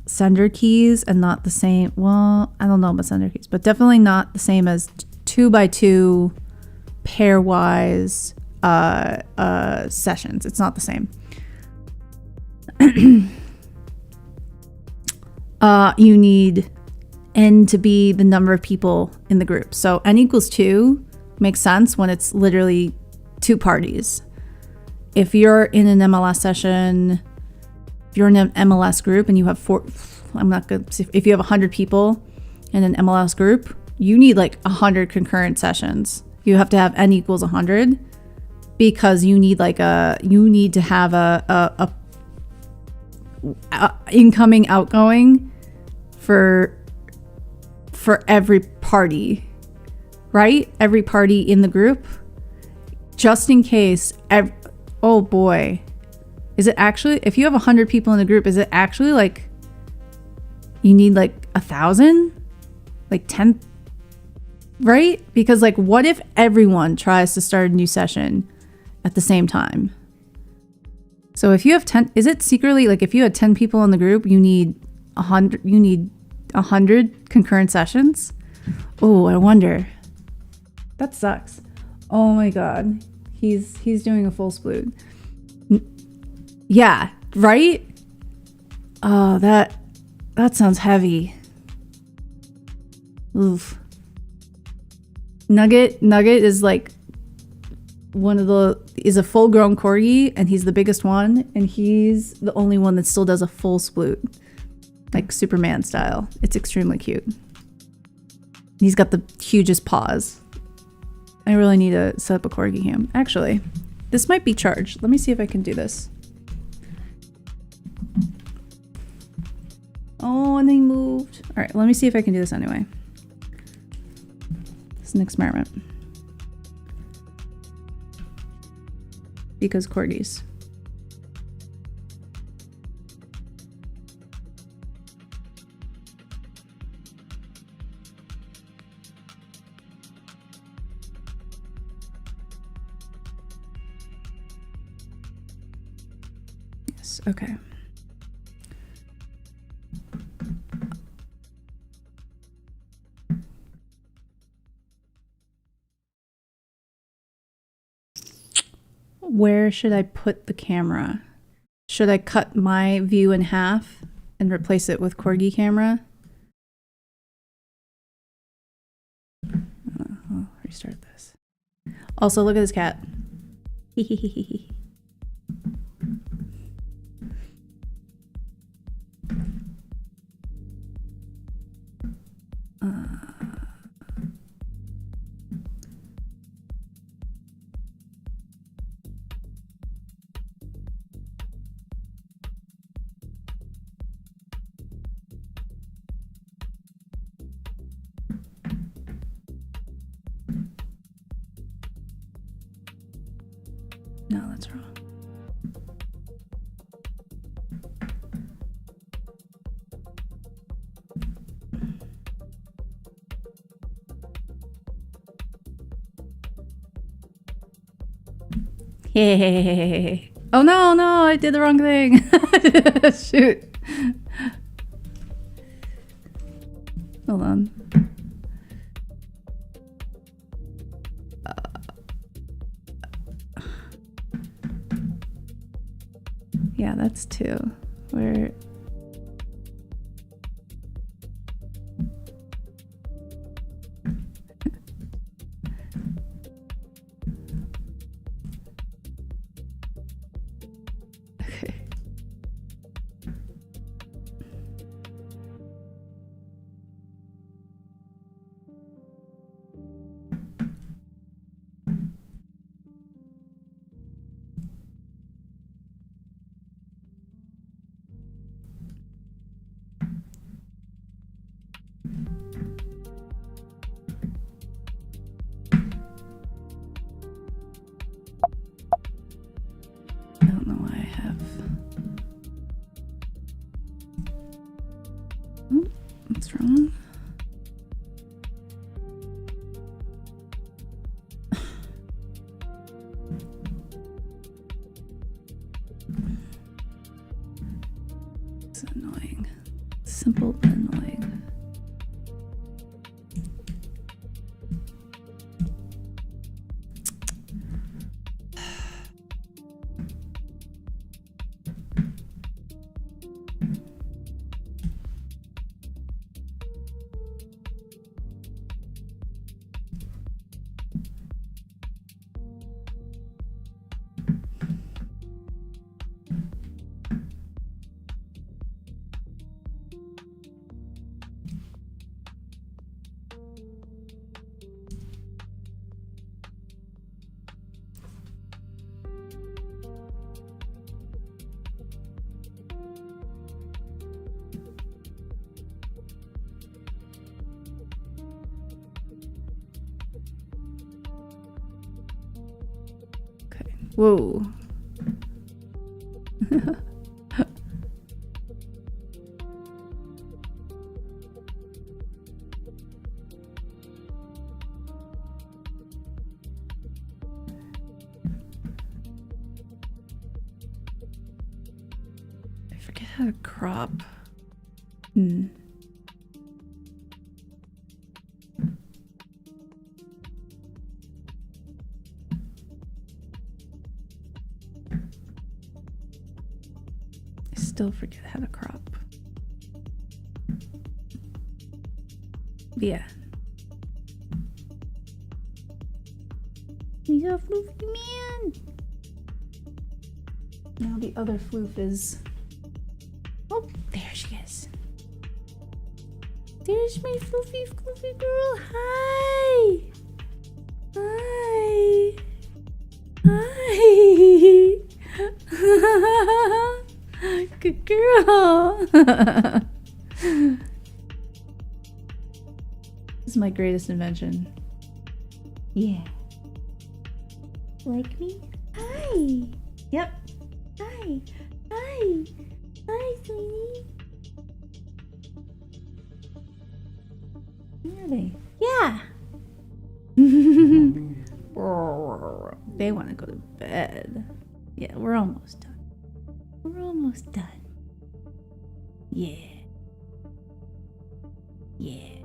A: sender keys, and not the same, well, I don't know about sender keys, but definitely not the same as 2x2 pairwise sessions. It's not the same. You need n to be the number of people in the group. So n equals 2 makes sense when it's literally 2 parties. If you're in an MLS session, if you're in an MLS group and you have 4, if you have 100 people in an MLS group, you need like 100 concurrent sessions. You have to have n equals 100 because you need to have a incoming, outgoing for every party, right? Every party in the group, just in case. Oh boy, is it actually, if you have 100 people in a group, is it actually like you need like 1,000, like 10? right? Because like, what if everyone tries to start a new session at the same time? So if you have 10, is it secretly like if you had 10 people in the group, you need 100 concurrent sessions? Oh, I wonder. That sucks. Oh my god. He's doing a full sploot. Yeah, right? Oh, that sounds heavy. Oof. Nugget is like is a full-grown corgi, and he's the biggest one, and he's the only one that still does a full sploot, like Superman style. It's extremely cute. He's got the hugest paws. I really need to set up a Corgi Cam. Actually, this might be charged. Let me see if I can do this. Oh, and they moved. All right, let me see if I can do this anyway. It's an experiment. Because corgis. Yes, okay. Where should I put the camera? Should I cut my view in half and replace it with Corgi camera? I'll restart this. Also, look at this cat. No, that's wrong. Hey. Oh no, I did the wrong thing. Shoot. Hold on. Yeah, that's two. Where? Okay. I don't know why I have. Oh, what's wrong? It's annoying. Simple but annoying. Whoa. forget how to crop. I still forget how to crop. Yeah. He's a floofy man. Now the other floof is... Oh, there she is. There's my floofy girl. Hi. Hi. Hi. Good girl. This is my greatest invention. Yeah. Like me? Hi. Yep. Hi. Hi. Hi, sweetie. Where are they? Yeah. They want to go to bed. Yeah, we're almost done. We're almost done. Yeah. Yeah.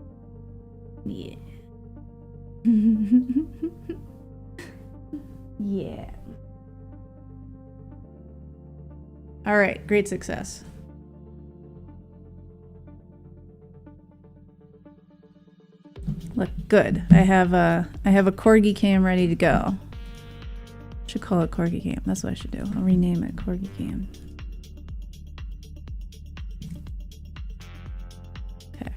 A: Yeah. Yeah. All right, great success. Look good. I have a Corgi Cam ready to go. Should call it Corgi Cam. That's what I should do. I'll rename it Corgi Cam. Okay.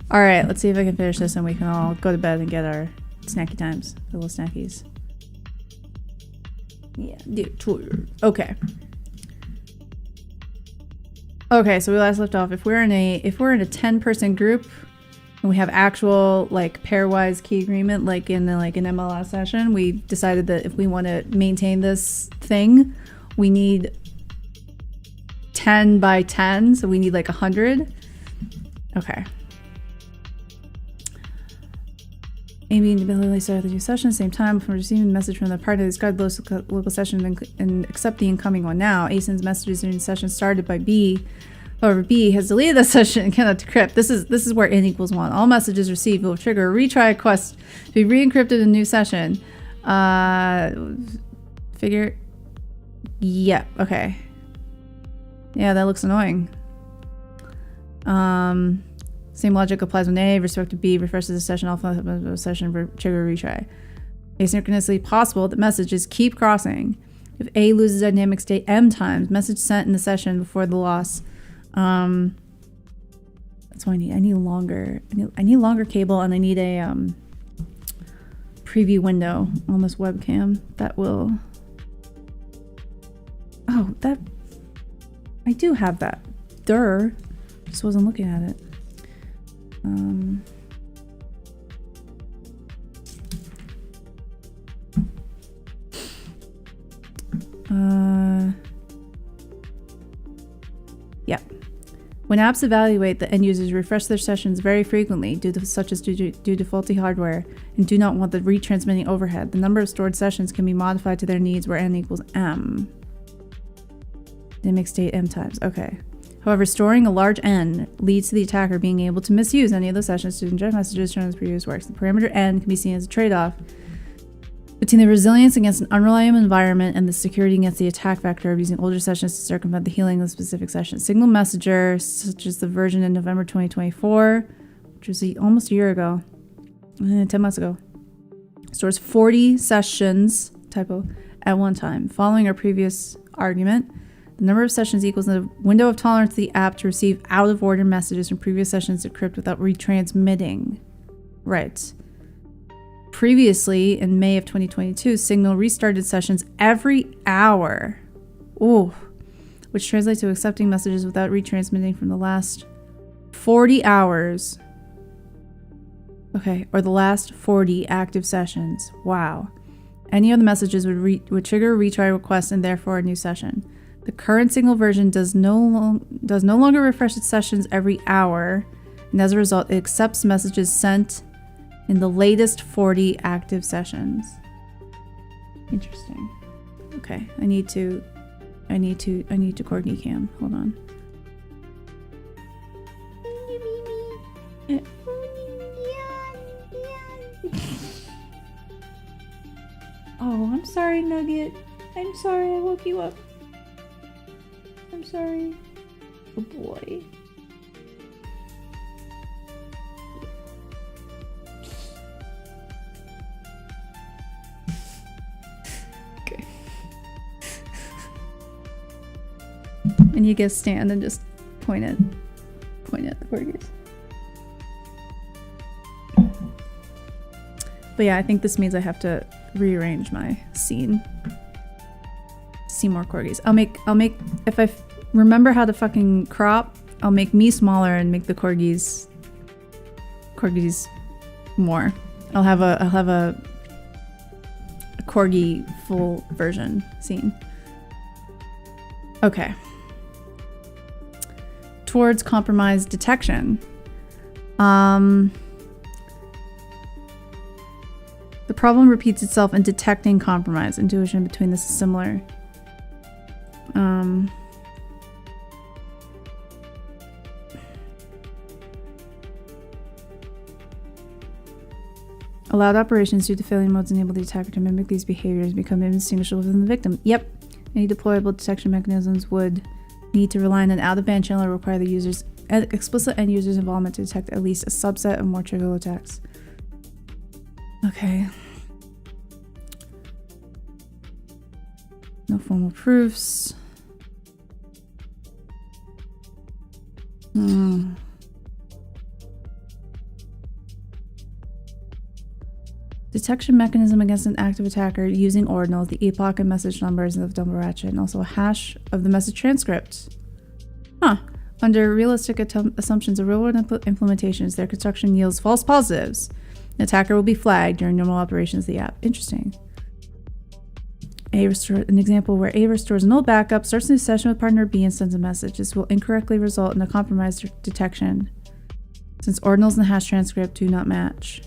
A: All right, let's see if I can finish this and we can all go to bed and get our snacky times, the little snackies. Yeah, dude. Okay. Okay, so we last left off. If we're in a 10-person group and we have actual like pairwise key agreement, like in an MLS session, we decided that if we want to maintain this thing, we need 10 by 10, so we need like 100. Okay. Amy and Billy start the two sessions at the same time from receiving the message from the party. Describe the local session and accept the incoming one now. A sends messages during the session started by B. However, B has deleted the session and cannot decrypt. This is where n equals 1. All messages received will trigger a retry request to be re-encrypted in a new session. Figure. Yep. Okay. Yeah, that looks annoying. Same logic applies when A, respect to B, refreshes the session, alpha session, trigger retry. Asynchronously possible that messages keep crossing. If A loses dynamic state M times, message sent in the session before the loss. That's what I need. I need longer cable, and I need a preview window on this webcam that will. Oh, that I do have that. Durr. Just wasn't looking at it. Yeah. When apps evaluate the end users refresh their sessions very frequently such as due to faulty hardware and do not want the retransmitting overhead, the number of stored sessions can be modified to their needs where n equals m. Dynamic state m times. Okay. However, storing a large n leads to the attacker being able to misuse any of the sessions to inject messages shown as previous works. The parameter n can be seen as a trade-off between the resilience against an unreliable environment and the security against the attack vector of using older sessions to circumvent the healing of the specific session. Signal Messenger, such as the version in November 2024, which was almost a year ago, 10 months ago, stores 40 sessions, typo, at one time. Following our previous argument, the number of sessions equals the window of tolerance of the app to receive out-of-order messages from previous sessions decrypt without retransmitting. Right. Previously, in May of 2022, Signal restarted sessions every hour. Ooh. Which translates to accepting messages without retransmitting from the last 40 hours. Okay, or the last 40 active sessions. Wow. Any of the messages would trigger a retry request and therefore a new session. The current Signal version does no longer refresh its sessions every hour, and as a result, it accepts messages sent in the latest 40 active sessions. Interesting. Okay, I need to I need to Corgi Cam. Hold on. Oh, I'm sorry, Nugget. I'm sorry I woke you up. I'm sorry. Oh boy. Okay. And you just stand and just point at the corgis. But yeah, I think this means I have to rearrange my scene. See more corgis. I'll make if I remember how to fucking crop, I'll make me smaller and make the corgis more. I'll have a corgi full version scene. Okay. Towards compromise detection. The problem repeats itself in detecting compromise. Intuition between this is similar. Allowed operations due to failing modes enable the attacker to mimic these behaviors, become indistinguishable from the victim. Yep. Any deployable detection mechanisms would need to rely on an out-of-band channel or require the user's explicit end user's involvement to detect at least a subset of more trivial attacks. Okay. No formal proofs. Detection mechanism against an active attacker using ordinals, the epoch and message numbers of double ratchet, and also a hash of the message transcript. Huh. Under realistic assumptions of real-world implementations, their construction yields false positives. An attacker will be flagged during normal operations of the app. Interesting. An example where A restores an old backup, starts a new session with partner B, and sends a message. This will incorrectly result in a compromised detection, since ordinals and the hash transcript do not match.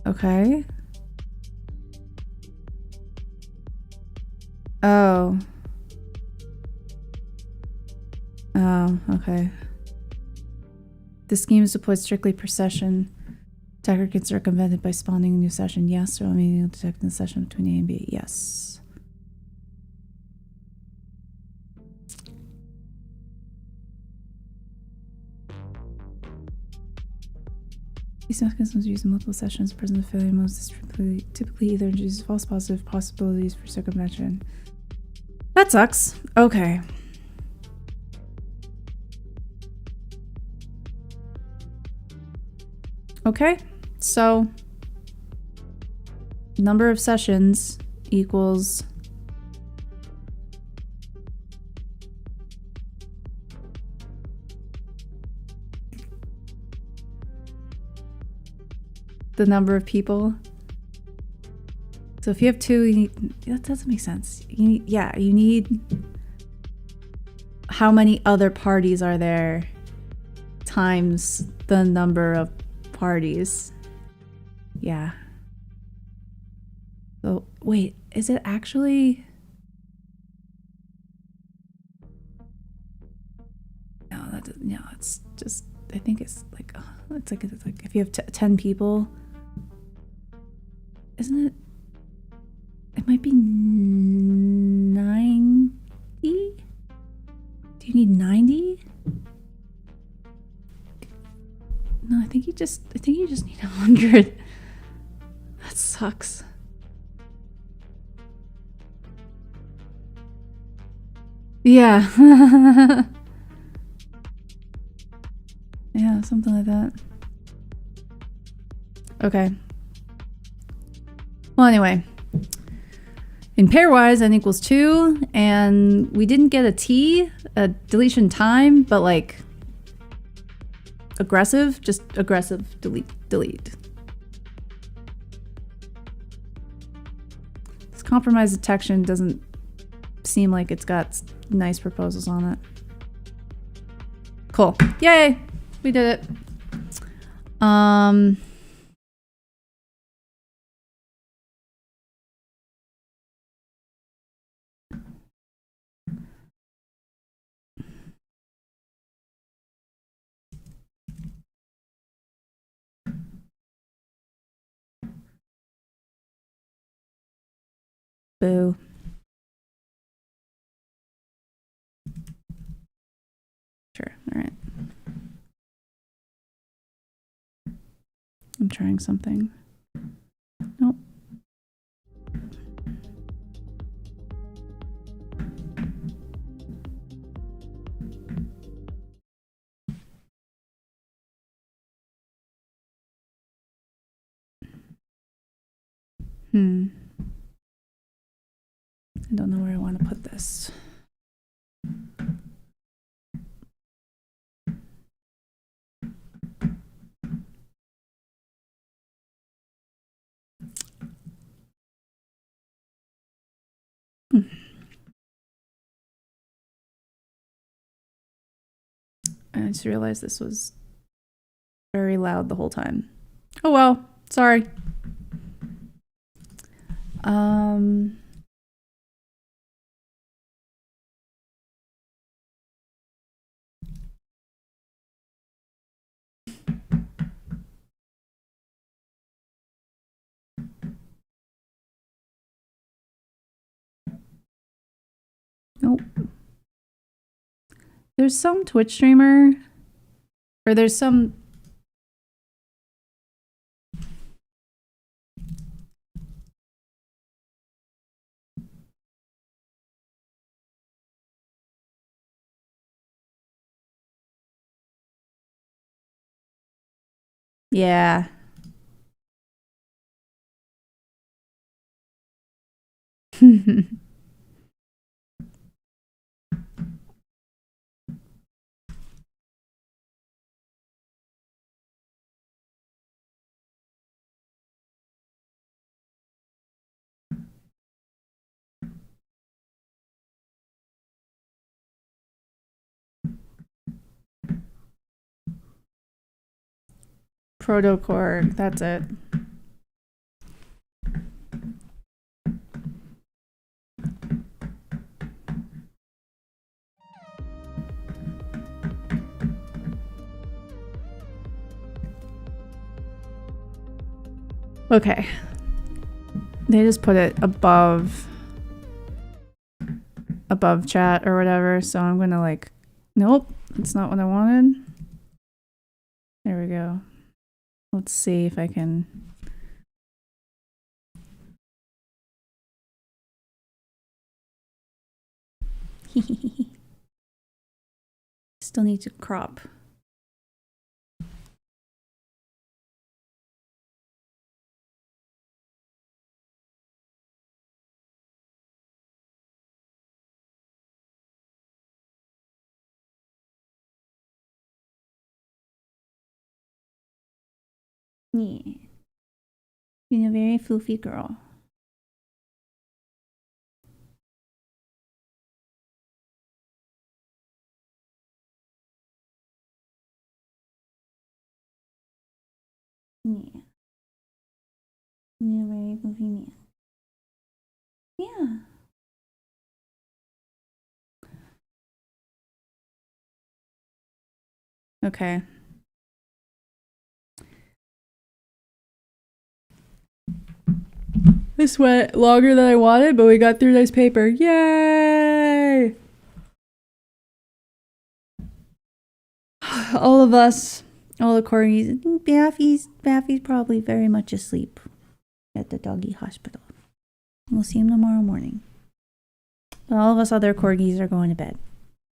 A: Okay. Oh. Oh, okay. The scheme is deployed strictly per session. Attacker can circumvent it by spawning a new session. Yes, or immediately detecting the session between A and B. Yes. These mechanisms use multiple sessions present the failure modes. This typically either introduces false positive possibilities for circumvention. That sucks. Okay. Okay, so number of sessions equals the number of people. So if you have two, you need, that doesn't make sense. You need how many other parties are there times the number of parties. Yeah. So wait, is it actually? No, that doesn't. No, it's just. I think it's like if you have 10 people. Isn't it? It might be 90? Do you need 90? No, I think you just need 100. That sucks. Yeah. Yeah, something like that. Okay. Well, anyway. In pairwise, n equals 2, and we didn't get a T, a deletion time, but like aggressive, just aggressive, delete. This compromise detection doesn't seem like it's got nice proposals on it. Cool. Yay! We did it. Boo. Sure. All right. I'm trying something. Nope. I don't know where I want to put this. I just realized this was very loud the whole time. Oh well, sorry. Nope. There's some Twitch streamer, or there's some. Yeah. Protocord, that's it. Okay. They just put it above chat or whatever, so I'm gonna like, nope, that's not what I wanted. There we go. Let's see if I can. Still need to crop. Yeah. You're a very floofy girl. Yeah. You're a very floofy man. Yeah. Okay. This went longer than I wanted, but we got through this paper. Yay! All of us, all the corgis. Baffy's probably very much asleep at the doggy hospital. We'll see him tomorrow morning. But all of us other corgis are going to bed.